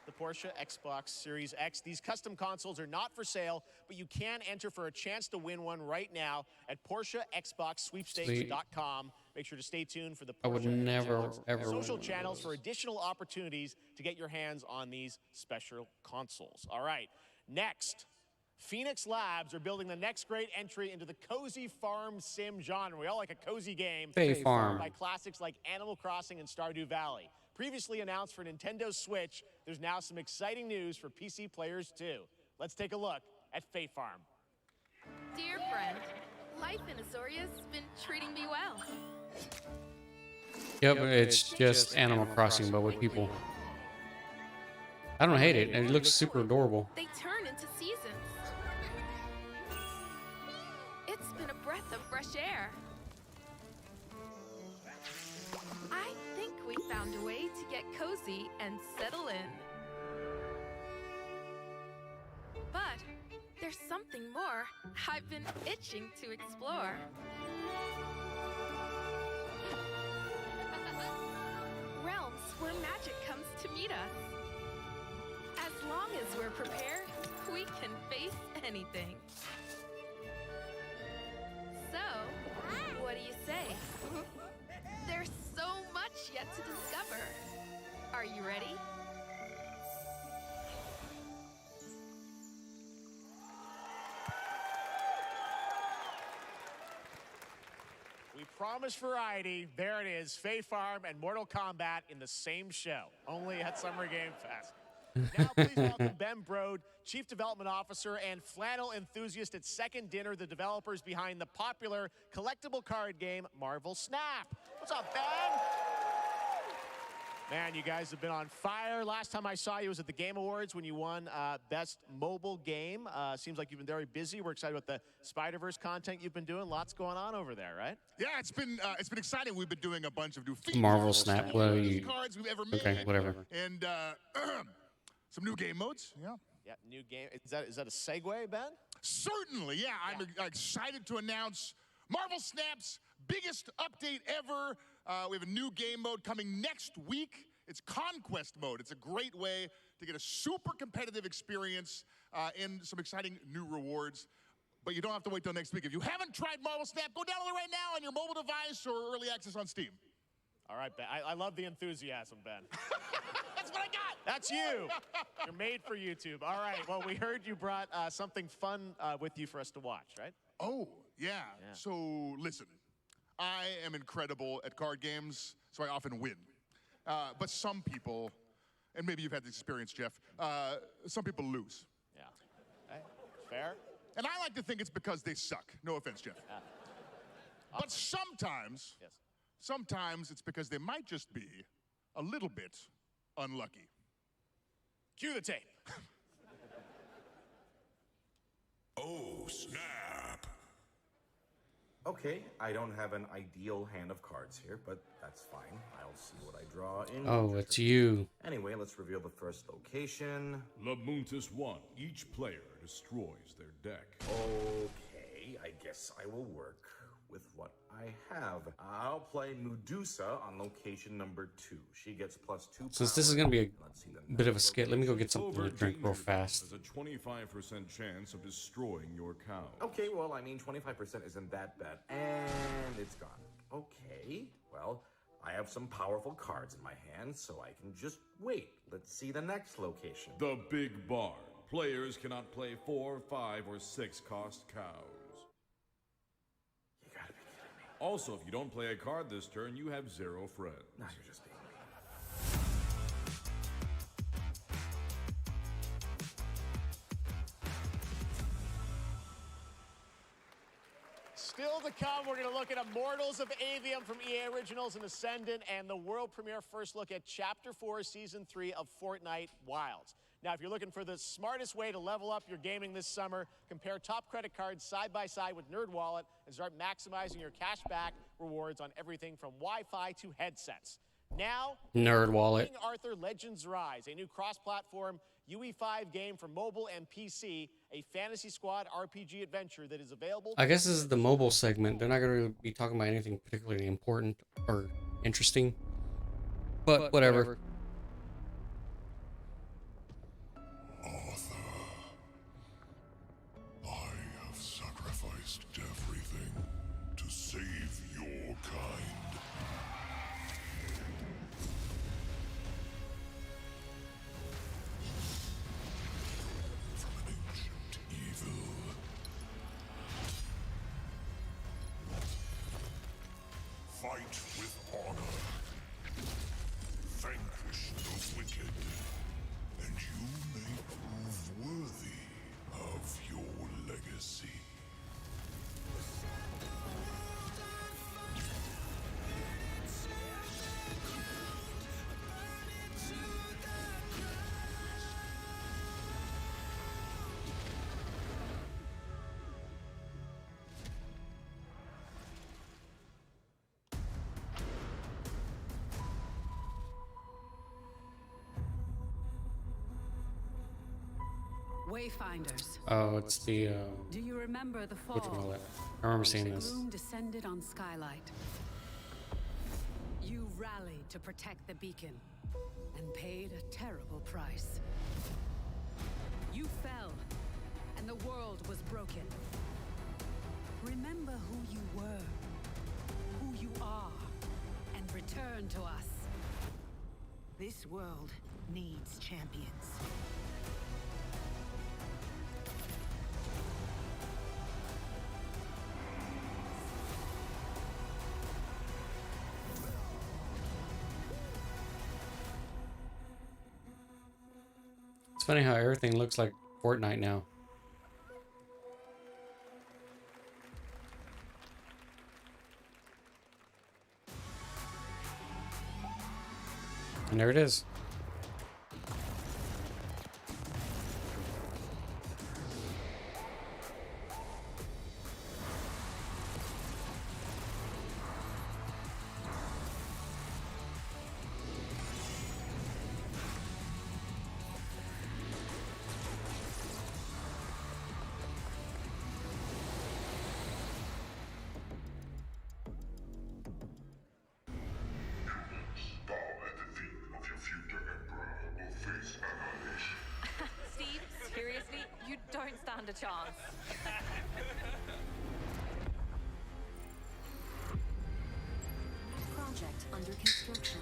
the Porsche Xbox Series X. These custom consoles are not for sale, but you can enter for a chance to win one right now at PorscheXboxSweepstakes.com. Make sure to stay tuned for the I would Porsche never, ever social win channels those. for additional opportunities to get your hands on these special consoles. All right, next. Phoenix Labs are building the next great entry into the cozy farm sim genre. We all like a cozy game. Fae Farm. By classics like Animal Crossing and Stardew Valley. Previously announced for Nintendo Switch, there's now some exciting news for PC players too. Let's take a look at Fae Farm. Dear friend, life in Azoria's been treating me well. Yep, it's just Animal Crossing, but with people. I don't hate it. It looks super adorable. They turn into seasons. It's been a breath of fresh air. I think we found a way to get cozy and settle in. But there's something more I've been itching to explore. Realms where magic comes to meet us. As long as we're prepared, we can face anything. yet to discover. Are you ready? We promised variety. There it is. Fae Farm and Mortal Kombat in the same show, only at Summer Game Fest. Now, please welcome Ben Brode, Chief Development Officer and flannel enthusiast at Second Dinner, the developers behind the popular collectible card game Marvel Snap. What's up, Ben? Man, you guys have been on fire. Last time I saw you was at the Game Awards when you won Best Mobile Game. Seems like you've been very busy. We're excited about the Spider-Verse content you've been doing. Lots going on over there, right? Yeah, it's been exciting. We've been doing a bunch of new features. Marvel Snap. Well, cards we've ever made. Okay, whatever. And some new game modes. Yeah. Yeah, new game. Is that a segue, Ben? Certainly, yeah. I'm excited to announce Marvel Snap's biggest update ever. We have a new game mode coming next week. It's Conquest mode. It's a great way to get a super competitive experience and some exciting new rewards. But you don't have to wait till next week. If you haven't tried Marvel Snap, go download it right now on your mobile device or early access on Steam. All right, Ben. I love the enthusiasm, Ben. That's what I got. That's you. You're made for YouTube. All right. Well, we heard you brought something fun with you for us to watch, right? Oh, yeah. So, listen. I am incredible at card games, so I often win. But some people, and maybe you've had this experience, Jeff, some people lose. Yeah. Okay. Fair. And I like to think it's because they suck. No offense, Jeff. But sometimes, sometimes it's because they might just be a little bit unlucky. Cue the tape. Oh, snap. Okay, I don't have an ideal hand of cards here, but that's fine. I'll see what I draw in. Oh, it's you. Anyway, let's reveal the first location. Labuntus 1. Each player destroys their deck. Okay, I guess I will work with what I have. I'll play Medusa on location number 2. She gets +2. Since this is going to be a bit of a skit, let me go get something to drink real fast. There's a 25% chance of destroying your cow. Okay, well, I mean, 25% isn't that bad. And it's gone. Okay, well, I have some powerful cards in my hand, so I can just wait. Let's see the next location. The Big Barn. Players cannot play 4, 5, or 6 cost cows. You gotta be kidding me. Also, if you don't play a card this turn, you have 0 friends. No, you're just being mean. Still to come, we're going to look at Immortals of Avium from EA Originals and Ascendant and the world premiere first look at Chapter 4, Season 3 of Fortnite Wilds. Now, if you're looking for the smartest way to level up your gaming this summer, compare top credit cards side by side with NerdWallet and start maximizing your cashback rewards on everything from Wi-Fi to headsets. Now, NerdWallet. King Arthur Legends Rise, a new cross-platform UE5 game for mobile and PC, a Fantasy Squad RPG adventure that is available. I guess this is the mobile segment. They're not going to be talking about anything particularly important or interesting. But whatever. Arthur, I have sacrificed everything to save your kind. From an ancient evil. Fight with honor. Vanquish the wicked. And you may prove worthy of your legacy. Wayfinders. Oh, it's the Do you remember the fall? whatchamacallit? I remember seeing this. Gloom descended on Skylight. You rallied to protect the beacon and paid a terrible price. You fell, and the world was broken. Remember who you were, who you are, and return to us. This world needs champions. It's funny how everything looks like Fortnite now. And there it is. Steve, seriously, you don't stand a chance. Project under construction.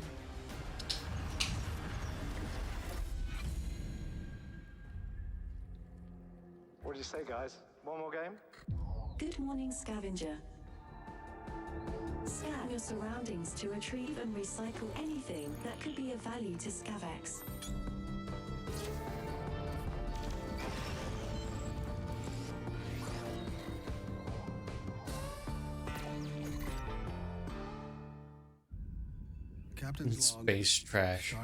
What did you say, guys? One more game? Good morning, scavenger. Scan your surroundings to retrieve and recycle anything that could be of value to Scavax. Captain's space trash.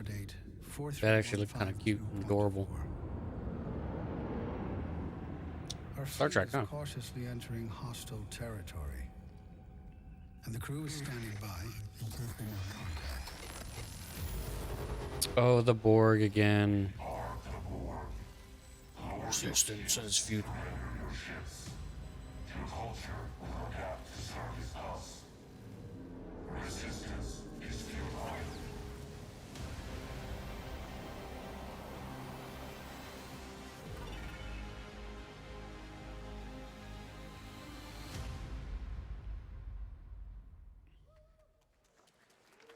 That actually looked kind of cute and adorable. Our Star Trek, fleet huh? is cautiously entering hostile territory, and the crew is standing by. Oh, the Borg again. Resistance is futile.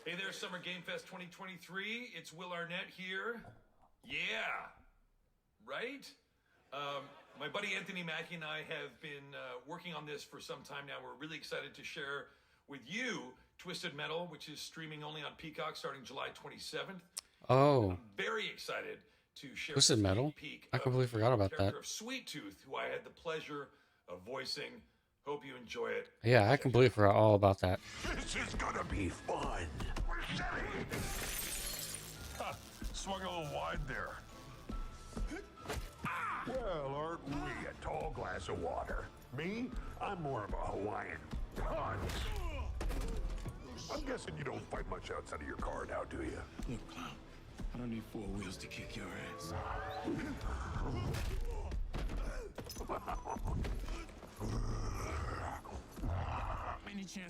Hey there, Summer Game Fest 2023. It's Will Arnett here. Yeah, right? My buddy Anthony Mackie and I have been working on this for some time now. We're really excited to share with you Twisted Metal, which is streaming only on Peacock starting July 27th. Oh, I'm very excited to share Twisted a sneak Metal? peek I of completely forgot about that. character of Sweet Tooth, who I had the pleasure of voicing. Hope you enjoy it. Yeah, I completely forgot all about that. This is gonna be fun. Swung a little wide there. Well, aren't we a tall glass of water? Me? I'm more of a Hawaiian punch. I'm guessing you don't fight much outside of your car now, do you? Look, Clown, I don't need four wheels to kick your ass.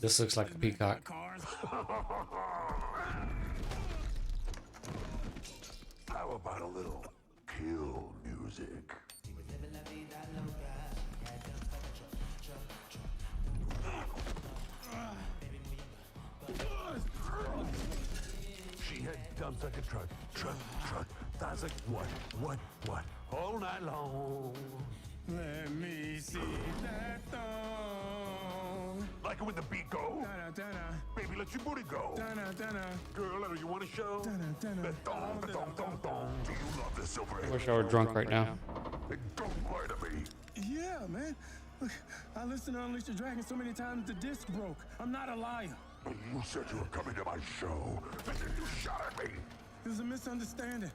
This looks like a peacock. How about a little kill music? She had dumps like a truck. That's like what? All night long. Let me see that thong. Like it when the beat go? Baby, let your booty go. Girl, you want to show? The thong. Do you love the silver? I wish I were drunk right now. Don't lie to me. Yeah, man. Look, I listened to Unleash the Dragon so many times the disc broke. I'm not a liar. You said you were coming to my show, and then you shot at me. It was a misunderstanding.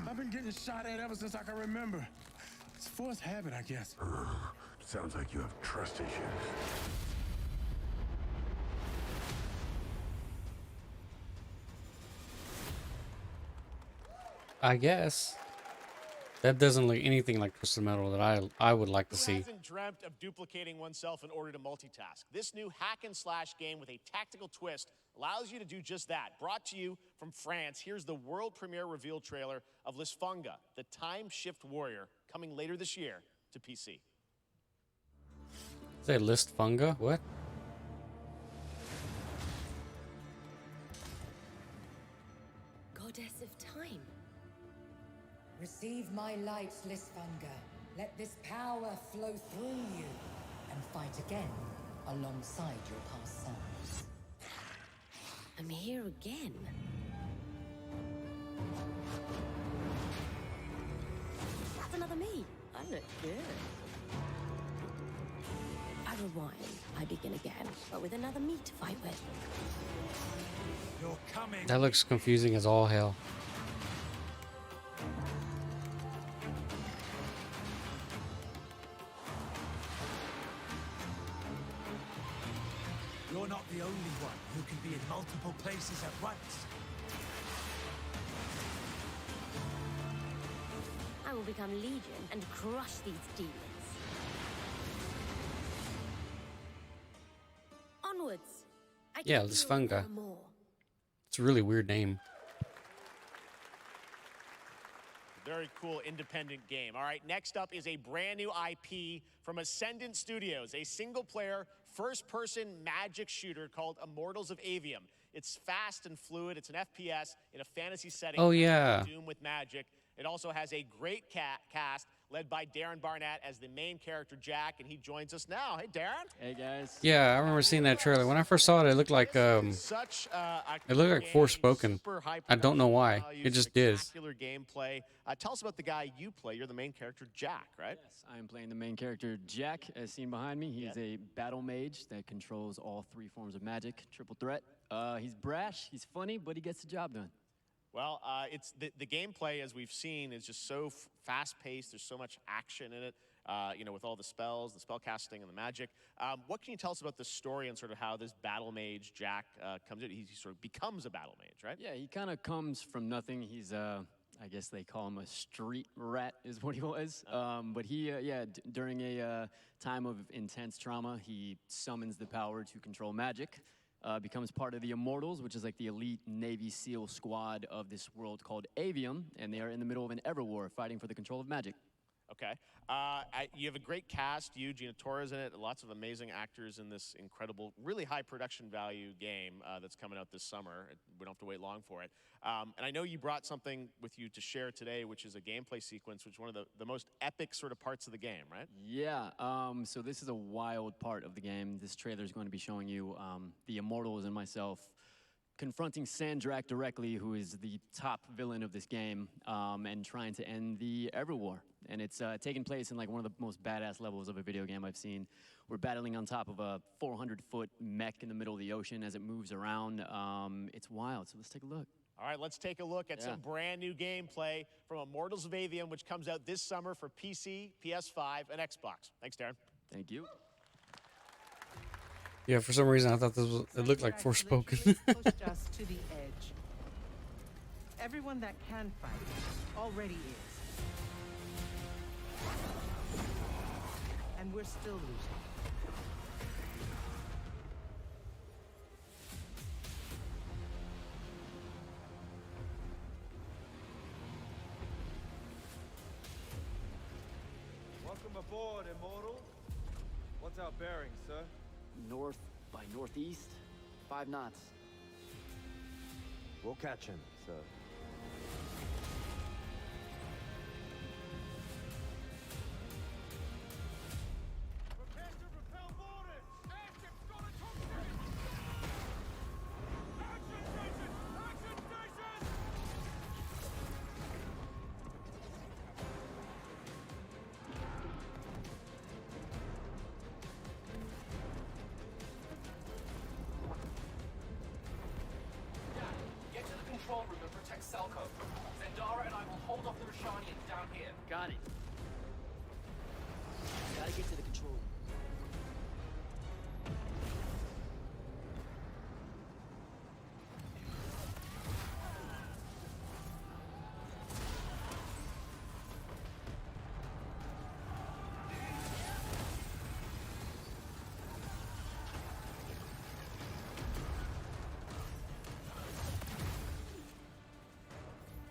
I've been getting shot at ever since I can remember. It's forced habit, I guess. Sounds like you have trust issues. I guess. That doesn't look anything like Twisted Metal that I would like to Who see. hasn't dreamt of duplicating oneself in order to multitask? This new hack and slash game with a tactical twist allows you to do just that. Brought to you from France, here's the world premiere reveal trailer of Lisfunga, the time shift warrior, coming later this year to PC. Say list funga? What? Goddess Receive my light, Lisfunga. Let this power flow through you, and fight again alongside your past selves. I'm here again. That's another me. I look good. I rewind. I begin again, but with another me to fight with. You're coming. That looks confusing as all hell. You're not the only one who can be in multiple places at once. I will become Legion and crush these demons. Onwards. Yeah, Lisfunga. It's a really weird name. Very cool independent game. All right, next up is a brand new IP from Ascendant Studios, a single-player, first-person magic shooter called Immortals of Avium. It's fast and fluid. It's an FPS in a fantasy setting. Oh, yeah. Doom with magic. It also has a great cast led by Darren Barnett as the main character, Jack, and he joins us now. Hey, Darren. Hey, guys. Yeah, I remember seeing that trailer. When I first saw it, it looked like it looked like Forspoken. I don't know why. It just is. Spectacular gameplay. Tell us about the guy you play. You're the main character, Jack, right? Yes, I am playing the main character, Jack, as seen behind me. He's a battle mage that controls all 3 forms of magic, triple threat. He's brash, he's funny, but he gets the job done. Well, it's the gameplay, as we've seen, is just so fast-paced. There's so much action in it, you know, with all the spells, the spell casting, and the magic. What can you tell us about the story and sort of how this battle mage, Jack, comes in? He sort of becomes a battle mage, right? Yeah, he kind of comes from nothing. He's, I guess they call him a street rat is what he was. But he, during a time of intense trauma, he summons the power to control magic. Becomes part of the Immortals, which is like the elite Navy SEAL squad of this world called Avium, and they are in the middle of an Everwar fighting for the control of magic. Okay. You have a great cast. You, Gina Torres in it. Lots of amazing actors in this incredible, really high production value game that's coming out this summer. We don't have to wait long for it. And I know you brought something with you to share today, which is a gameplay sequence, which is one of the most epic sort of parts of the game, right? Yeah. So this is a wild part of the game. This trailer is going to be showing you the Immortals and myself confronting Sandrak directly, who is the top villain of this game, and trying to end the Everwar. And it's taking place in like one of the most badass levels of a video game I've seen. We're battling on top of a 400-foot mech in the middle of the ocean as it moves around. It's wild, so let's take a look. All right, let's take a look at some brand new gameplay from Immortals of Avium, which comes out this summer for PC, PS5, and Xbox. Thanks, Darren. Thank you. Yeah, for some reason I thought it looked like Forspoken. Pushed us to the edge. Everyone that can fight already is. And we're still losing. Welcome aboard, Immortal. What's our bearing, sir? North by northeast, 5 knots. We'll catch him, sir. Get to the control room and protect Selko. Zendara and I will hold off the Rashanians down here. Got it. Gotta get to the control room.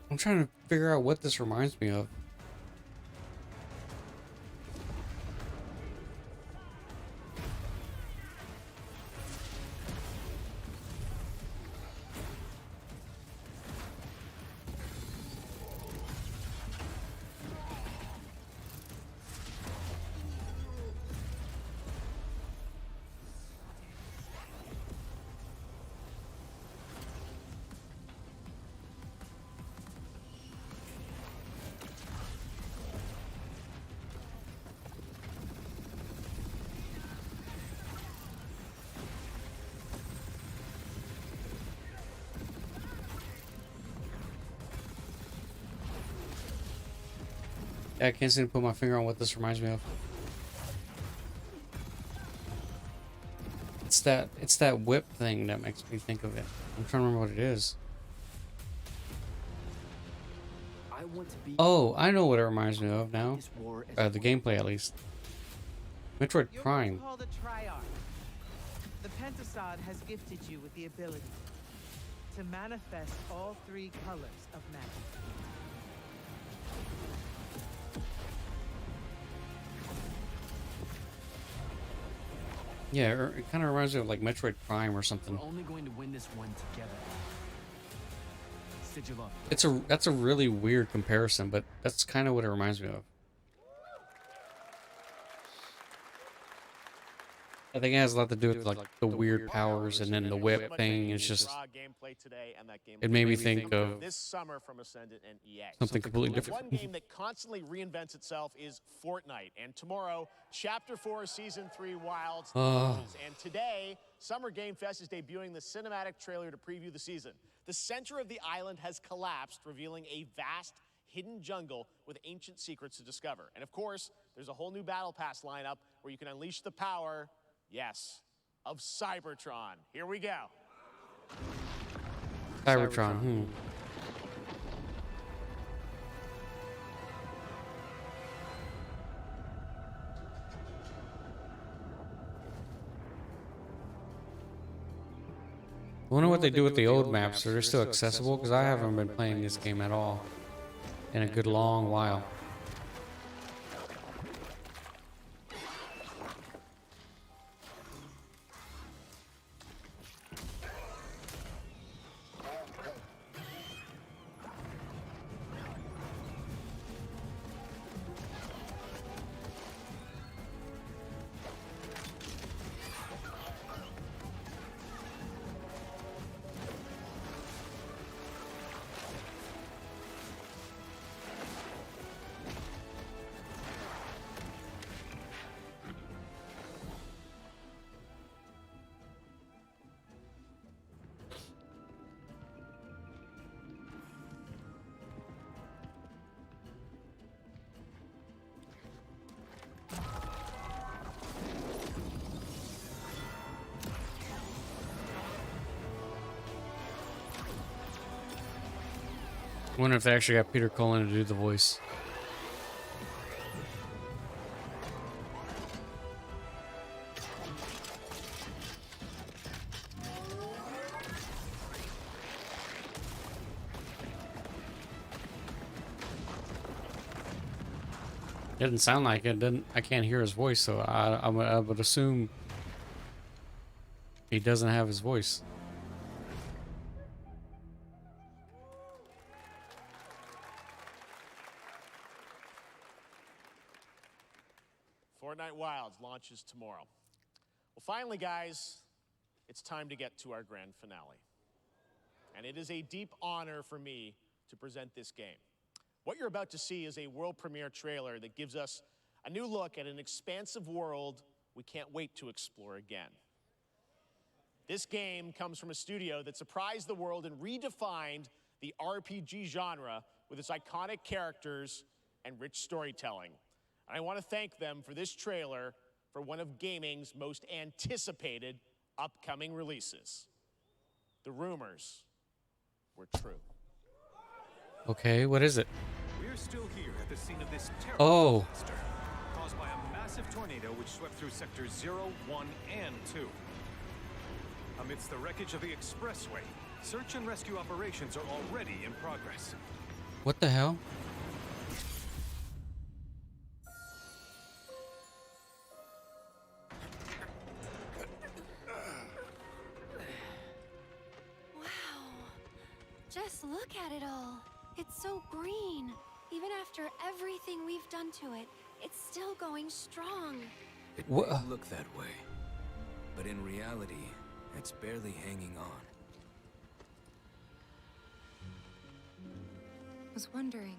I'm trying to figure out what this reminds me of. I can't seem to put my finger on what this reminds me of. It's that whip thing that makes me think of it. I'm trying to remember what it is. I want to be. Oh, I know what it reminds me of now. The gameplay, at least. Metroid Prime. Called a Triarch. The Pentasod has gifted you with the ability to manifest all three colors of magic. Yeah, it kind of reminds me of like Metroid Prime or something. We're only going to win this one together. Sigil up. That's a really weird comparison, but that's kind of what it reminds me of. I think it has a lot to do with like the weird powers and then the whip thing. It's just it made me think of this summer from Ascendant and EA. Something completely different. One game that constantly reinvents itself is Fortnite, and tomorrow, Chapter 4, Season 3 Wilds launches. And today, Summer Game Fest is debuting the cinematic trailer to preview the season. The center of the island has collapsed, revealing a vast hidden jungle with ancient secrets to discover. And of course, there's a whole new Battle Pass lineup where you can unleash the power, yes, of Cybertron. Here we go. Cybertron. I wonder what they do with the old maps. Are they still accessible? Because I haven't been playing this game at all in a good long while. I wonder if they actually got Peter Cullen to do the voice. Didn't sound like it. Didn't I can't hear his voice, so I would assume he doesn't have his voice. Fortnite Wilds launches tomorrow. Well, finally, guys, it's time to get to our grand finale. And it is a deep honor for me to present this game. What you're about to see is a world premiere trailer that gives us a new look at an expansive world we can't wait to explore again. This game comes from a studio that surprised the world and redefined the RPG genre with its iconic characters and rich storytelling. And I want to thank them for this trailer for one of gaming's most anticipated upcoming releases. The rumors were true. Okay, what is it? We're still here at the scene of this terrible disaster caused by a massive tornado which swept through sectors 0, 1, and 2. Amidst the wreckage of the expressway, search and rescue operations are already in progress. What the hell? Just look at it all. It's so green. Even after everything we've done to it, it's still going strong. It may look that way, but in reality, it's barely hanging on. Was wondering,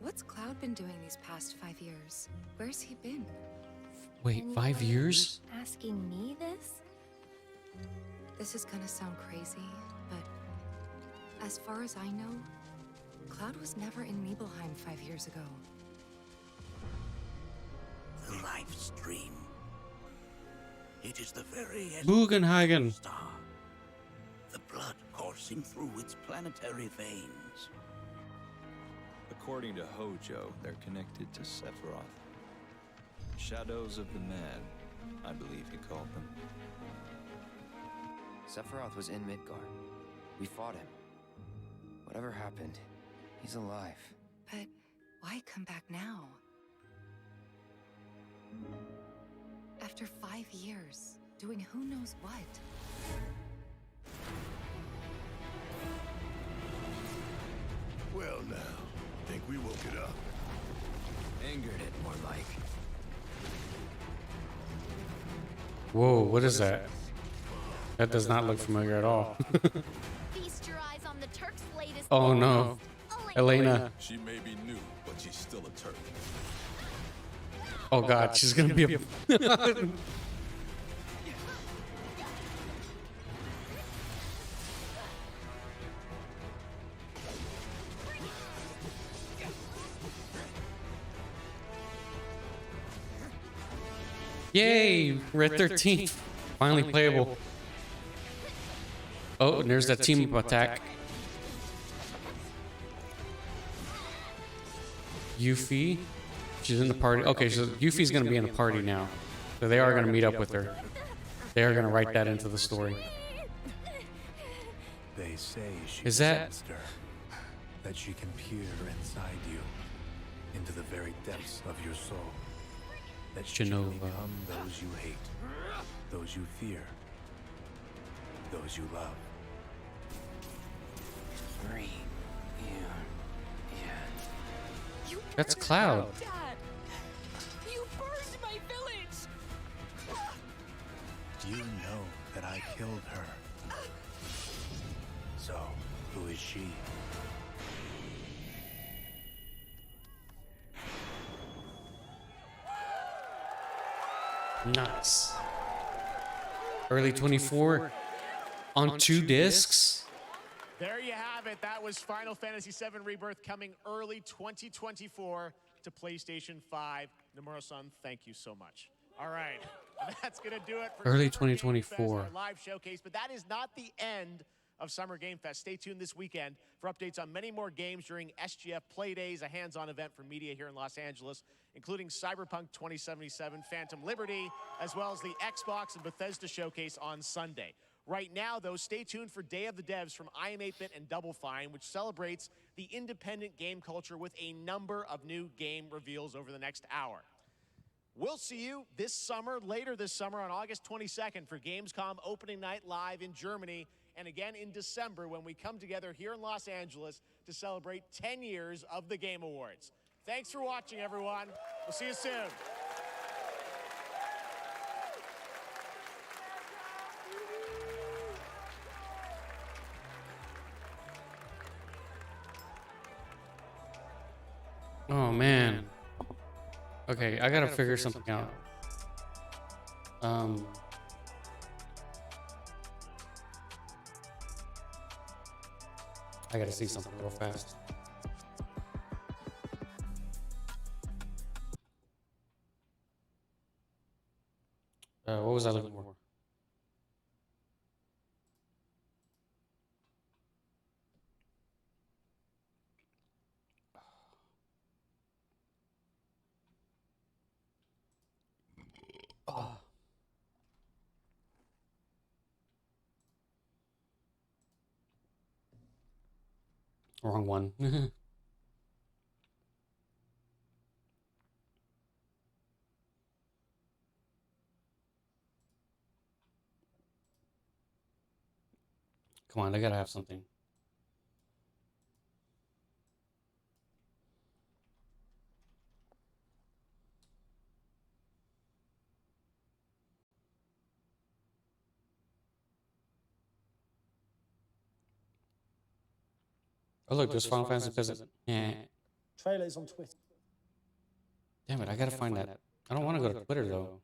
what's Cloud been doing these past 5 years? Where's he been? Wait, 5 years? Asking me this? This is gonna sound crazy, but as far as I know, Cloud was never in Nibelheim 5 years ago. life stream. It is the very essence Bugenhagen. of the star. The blood coursing through its planetary veins. According to Hojo, they're connected to Sephiroth. Shadows of the Mad, I believe he called them. Sephiroth was in Midgard. We fought him. Whatever happened, he's alive. But why come back now? After 5 years, doing who knows what. Well now, think we woke it up? Angered it, more like. Whoa, what is that? That does not look familiar at all. Feast your eyes on the Turk's latest. Oh no. Elena. She may be new, but she's still a Turk. Oh god, she's gonna be a... Yay! Red 13. Finally playable. Oh, and there's that team attack. Yuffie. She's in the party. Okay, so Yuffie's going to be in the party now. So they are going to meet up with her. They are going to write that into the story. They say she's Is that- a monster, that she can peer inside you, into the very depths of your soul. That she can Genova. become those you hate, those you fear, those you love. Green. Yeah. That's Cloud. Dad! You burned my village! You know that I killed her. So, who is she? Nice. Early 24 on 2 discs. There you have it. That was Final Fantasy VII Rebirth coming early 2024 to PlayStation 5. Nomura-san, thank you so much. All right. That's going to do it for Early Summer Game 2024. Fest, our live showcase. But that is not the end of Summer Game Fest. Stay tuned this weekend for updates on many more games during SGF Play Days, a hands-on event for media here in Los Angeles, including Cyberpunk 2077, Phantom Liberty, as well as the Xbox and Bethesda showcase on Sunday. Right now, though, stay tuned for Day of the Devs from I Am 8-Bit and Double Fine, which celebrates the independent game culture with a number of new game reveals over the next hour. We'll see you this summer, later this summer on August 22nd for Gamescom opening night live in Germany, and again in December when we come together here in Los Angeles to celebrate 10 years of the Game Awards. Thanks for watching, everyone. We'll see you soon. Oh man. Okay, I gotta figure something out. I gotta see something real fast. What was I looking for? Oh. Wrong one. Come on, I gotta have something. Oh look, there's Final Fantasy Visit. Yeah. Trailers on Twitter. Damn it, I gotta find that. I don't want to go to Twitter though.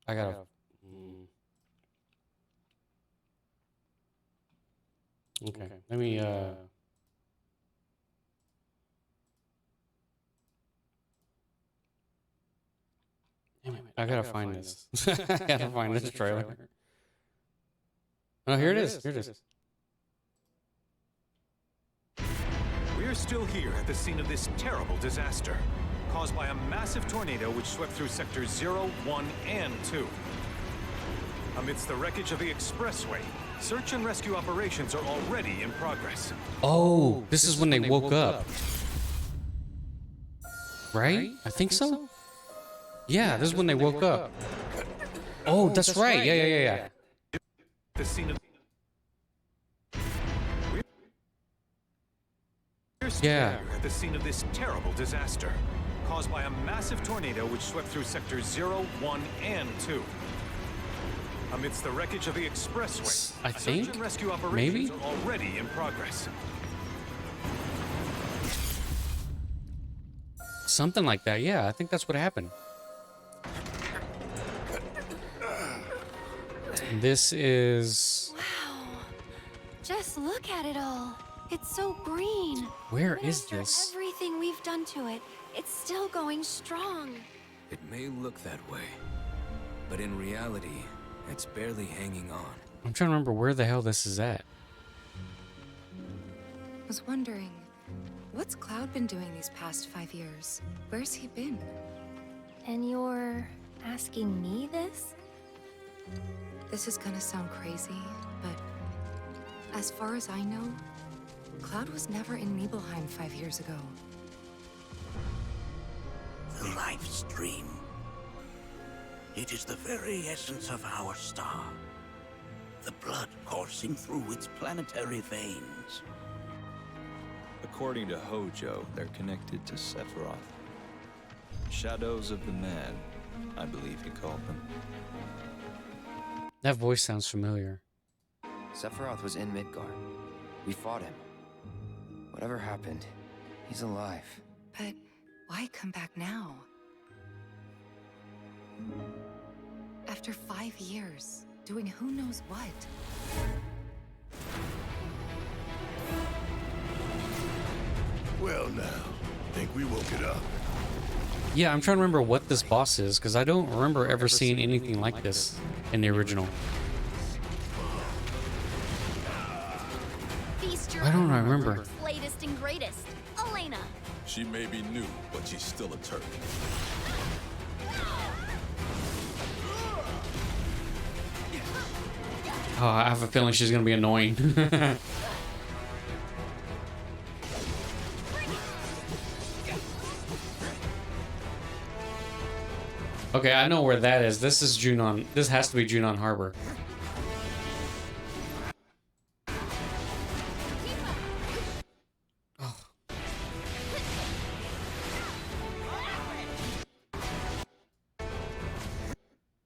I gotta. Okay, let me. I gotta find this. I gotta find this trailer. Oh, here it is. Here it is. We're still here at the scene of this terrible disaster, caused by a massive tornado which swept through sectors 0, 1, and 2. Amidst the wreckage of the expressway, search and rescue operations are already in progress. Oh, this is when they woke up. Right? I think so. Yeah, this is when they woke up. Oh, that's right. Yeah. The scene of We're still here at the scene of this terrible disaster, caused by a massive tornado which swept through sectors 0, 1, and 2. Amidst the wreckage of the expressway, I think, search and rescue operations maybe? are already in progress. Something like that. Yeah, I think that's what happened. This is... Wow. Just look at it all. It's so green. Where Even is after this? Everything we've done to it, it's still going strong. It may look that way, but in reality, it's barely hanging on. I'm trying to remember where the hell this is at. I was wondering, what's Cloud been doing these past 5 years? Where's he been? And you're asking me this? This is gonna sound crazy, but as far as I know, Cloud was never in Nibelheim 5 years ago. The life stream. It is the very essence of our star. The blood coursing through its planetary veins. According to Hojo, they're connected to Sephiroth. Shadows of the Mad, I believe he called them. That voice sounds familiar. Sephiroth was in Midgard. We fought him. Whatever happened, he's alive. But why come back now? After 5 years, doing who knows what? Well now, think we woke it up. Yeah, I'm trying to remember what this boss is, because I don't remember ever seeing anything like this in the original. Feast your Why don't I eyes on remember? Earth's latest and greatest, Elena. She may be new, but she's still a turtle. Oh, I have a feeling she's gonna be annoying. Okay, I know where that is. This is Junon. This has to be Junon Harbor. Oh.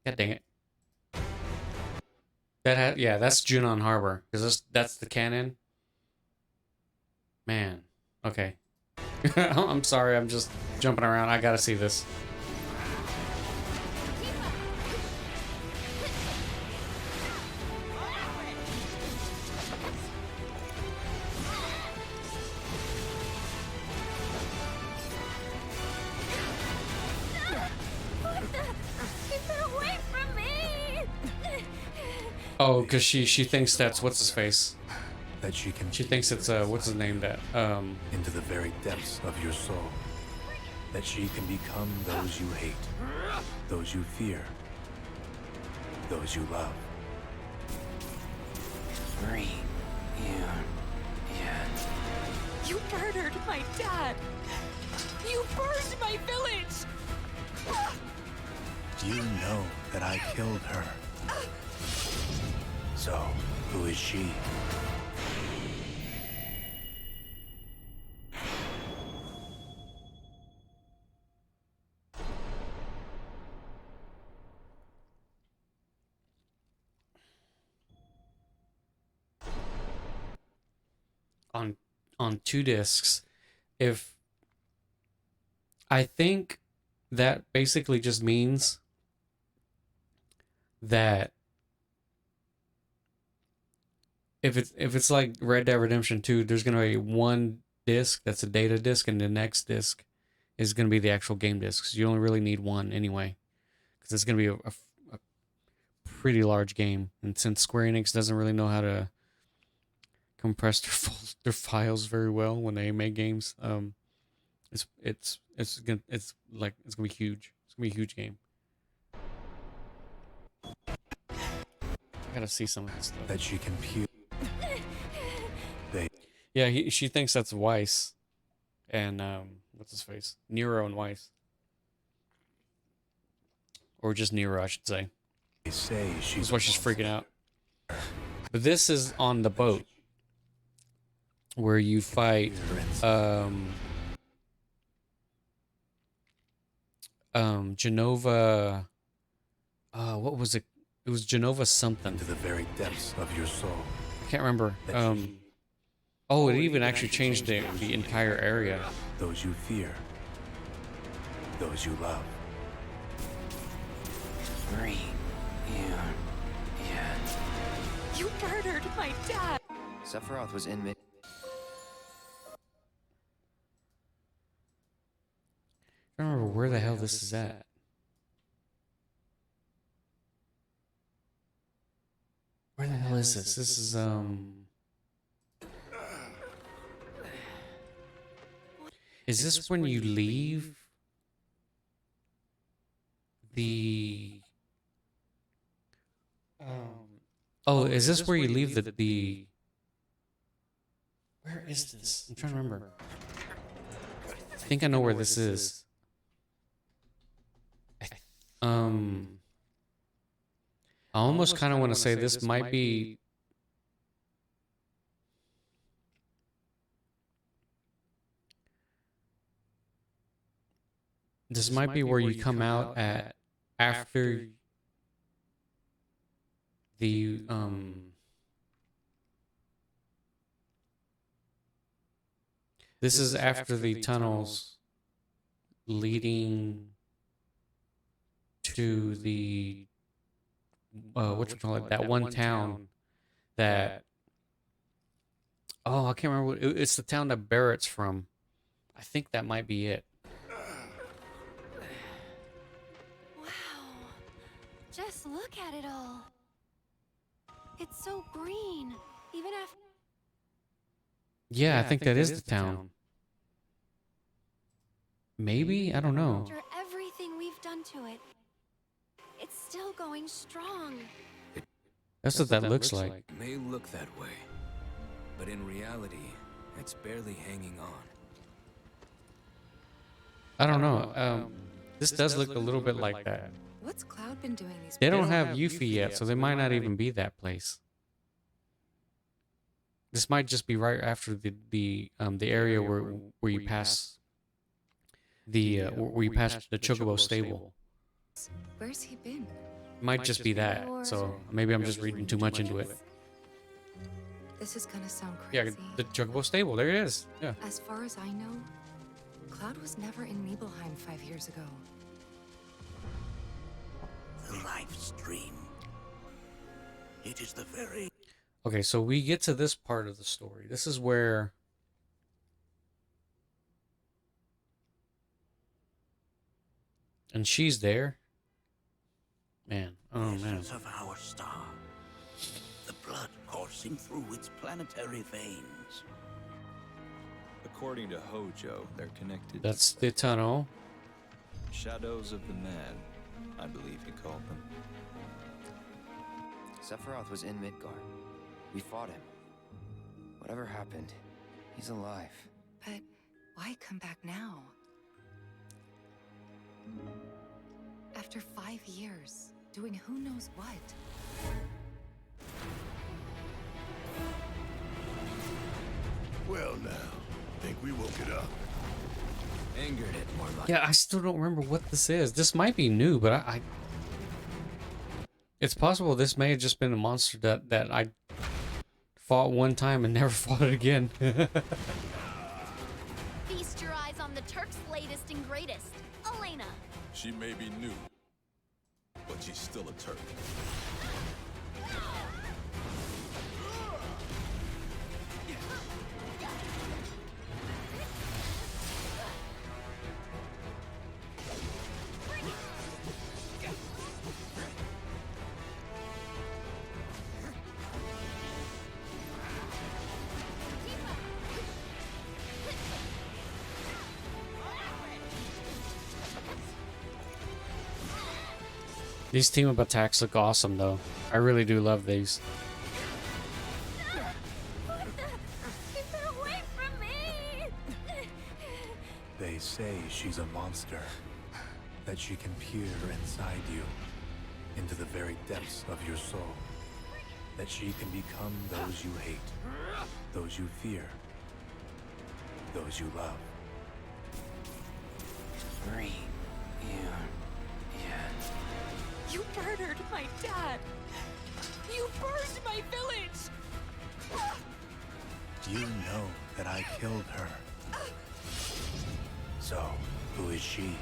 God dang it. Yeah, that's Junon Harbor. Because that's the canon. Man. Okay. I'm sorry, I'm just jumping around. I gotta see this. Keep it away from me! Oh, because she thinks that's what's his face. That she can. She thinks it's what's his name that into the very depths of your soul. That she can become those you hate, those you fear, those you love. Free. Yeah. You murdered my dad! You burned my village! You know that I killed her. So, who is she? On 2 discs. If I think that basically just means that if it's like Red Dead Redemption 2, there's gonna be one disc that's a data disc, and the next disc is gonna be the actual game disc. 'Cause you only really need one anyway, because it's gonna be a pretty large game, and since Square Enix doesn't really know how to compress their files very well when they make games, it's gonna be huge. It's gonna be a huge game. I gotta see some of this stuff. That she can peel. Yeah, she thinks that's Weiss, and what's his face? Nero and Weiss, or just Nero, I should say. They say that's why she's freaking out. But this is on the boat where you fight Genova. What was it? It was Genova something. To the very depths of your soul. I can't remember. Oh, it even actually changed the entire area. Those you fear. Those you love. Marie, yeah. You murdered my dad! Sephiroth was in mid. I don't remember where the hell this is at. Where the hell is this? This is Is this when you leave the Oh, is this where you leave the Where is this? I'm trying to remember. I think I know where this is. I almost kind of want to say this might be where you come out at after the this is after the tunnels leading to the that one town that I can't remember it's the town that Barrett's from. I think that might be it. Wow. Just look at it all. It's so green. Even after Yeah, I think that is the town. Maybe? I don't know. after everything we've done to it, it's still going strong. That's what that looks like. It may look that way, but in reality, it's barely hanging on. I don't know. This does look a little bit like that. What's Cloud been doing these They don't have Yuffie yet, so they might not even be that place. This might just be right after the area where you pass where you pass the Chocobo stable. Where's he been? Might just be that. So maybe I'm just reading too much into it. This is gonna sound Yeah, crazy. the Chocobo stable. There it is. Yeah. As far as I know, Cloud was never in Nibelheim 5 years ago. The life stream. It is the very... Okay, so we get to this part of the story. This is where and she's there. Man, oh man. Essence of our star. The blood coursing through its planetary veins. According to Hojo, they're connected. That's the tunnel. Shadows of the Man, I believe he called them. Sephiroth was in Midgard. We fought him. Whatever happened, he's alive. But why come back now? After 5 years, doing who knows what? Well now, think we woke it up. Angered it more like. Yeah, I still don't remember what this is. This might be new, but I it's possible this may have just been a monster that I fought one time and never fought it again. Feast your eyes on the Turk's latest and greatest, Elena. She may be new, but she's still a Turk. These team up attacks look awesome, though. I really do love these. Keep her away from me! They say she's a monster. That she can peer inside you, into the very depths of your soul. That she can become those you hate, those you fear, those you love. Free you yet. You murdered my dad! You burned my village! You know that I killed her. So, who is she?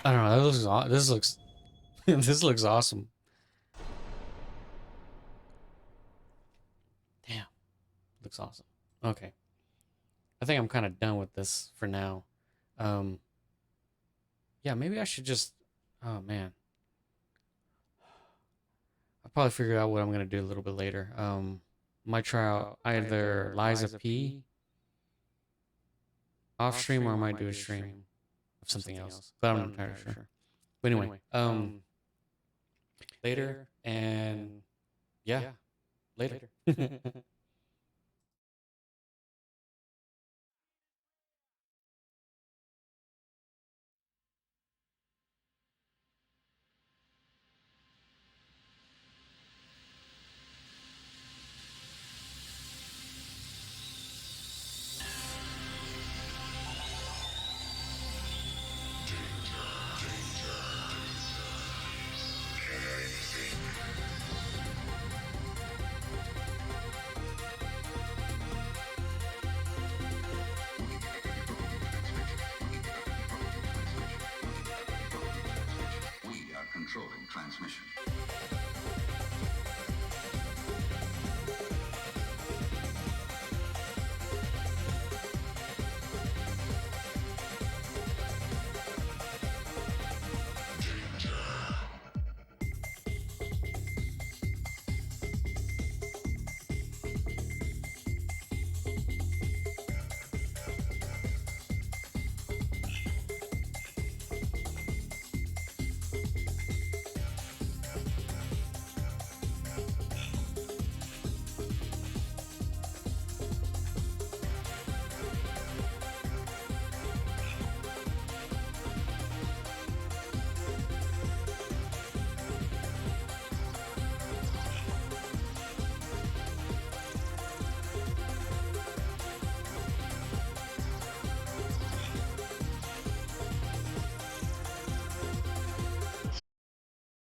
I don't know. This looks this looks awesome. Damn, looks awesome. Okay, I think I'm kind of done with this for now. Yeah, maybe I should just. Oh man, I'll probably figure out what I'm gonna do a little bit later. Might try out either Liza P off stream, or I might do a stream of something else, but I'm not entirely sure. But anyway, later, and yeah, later.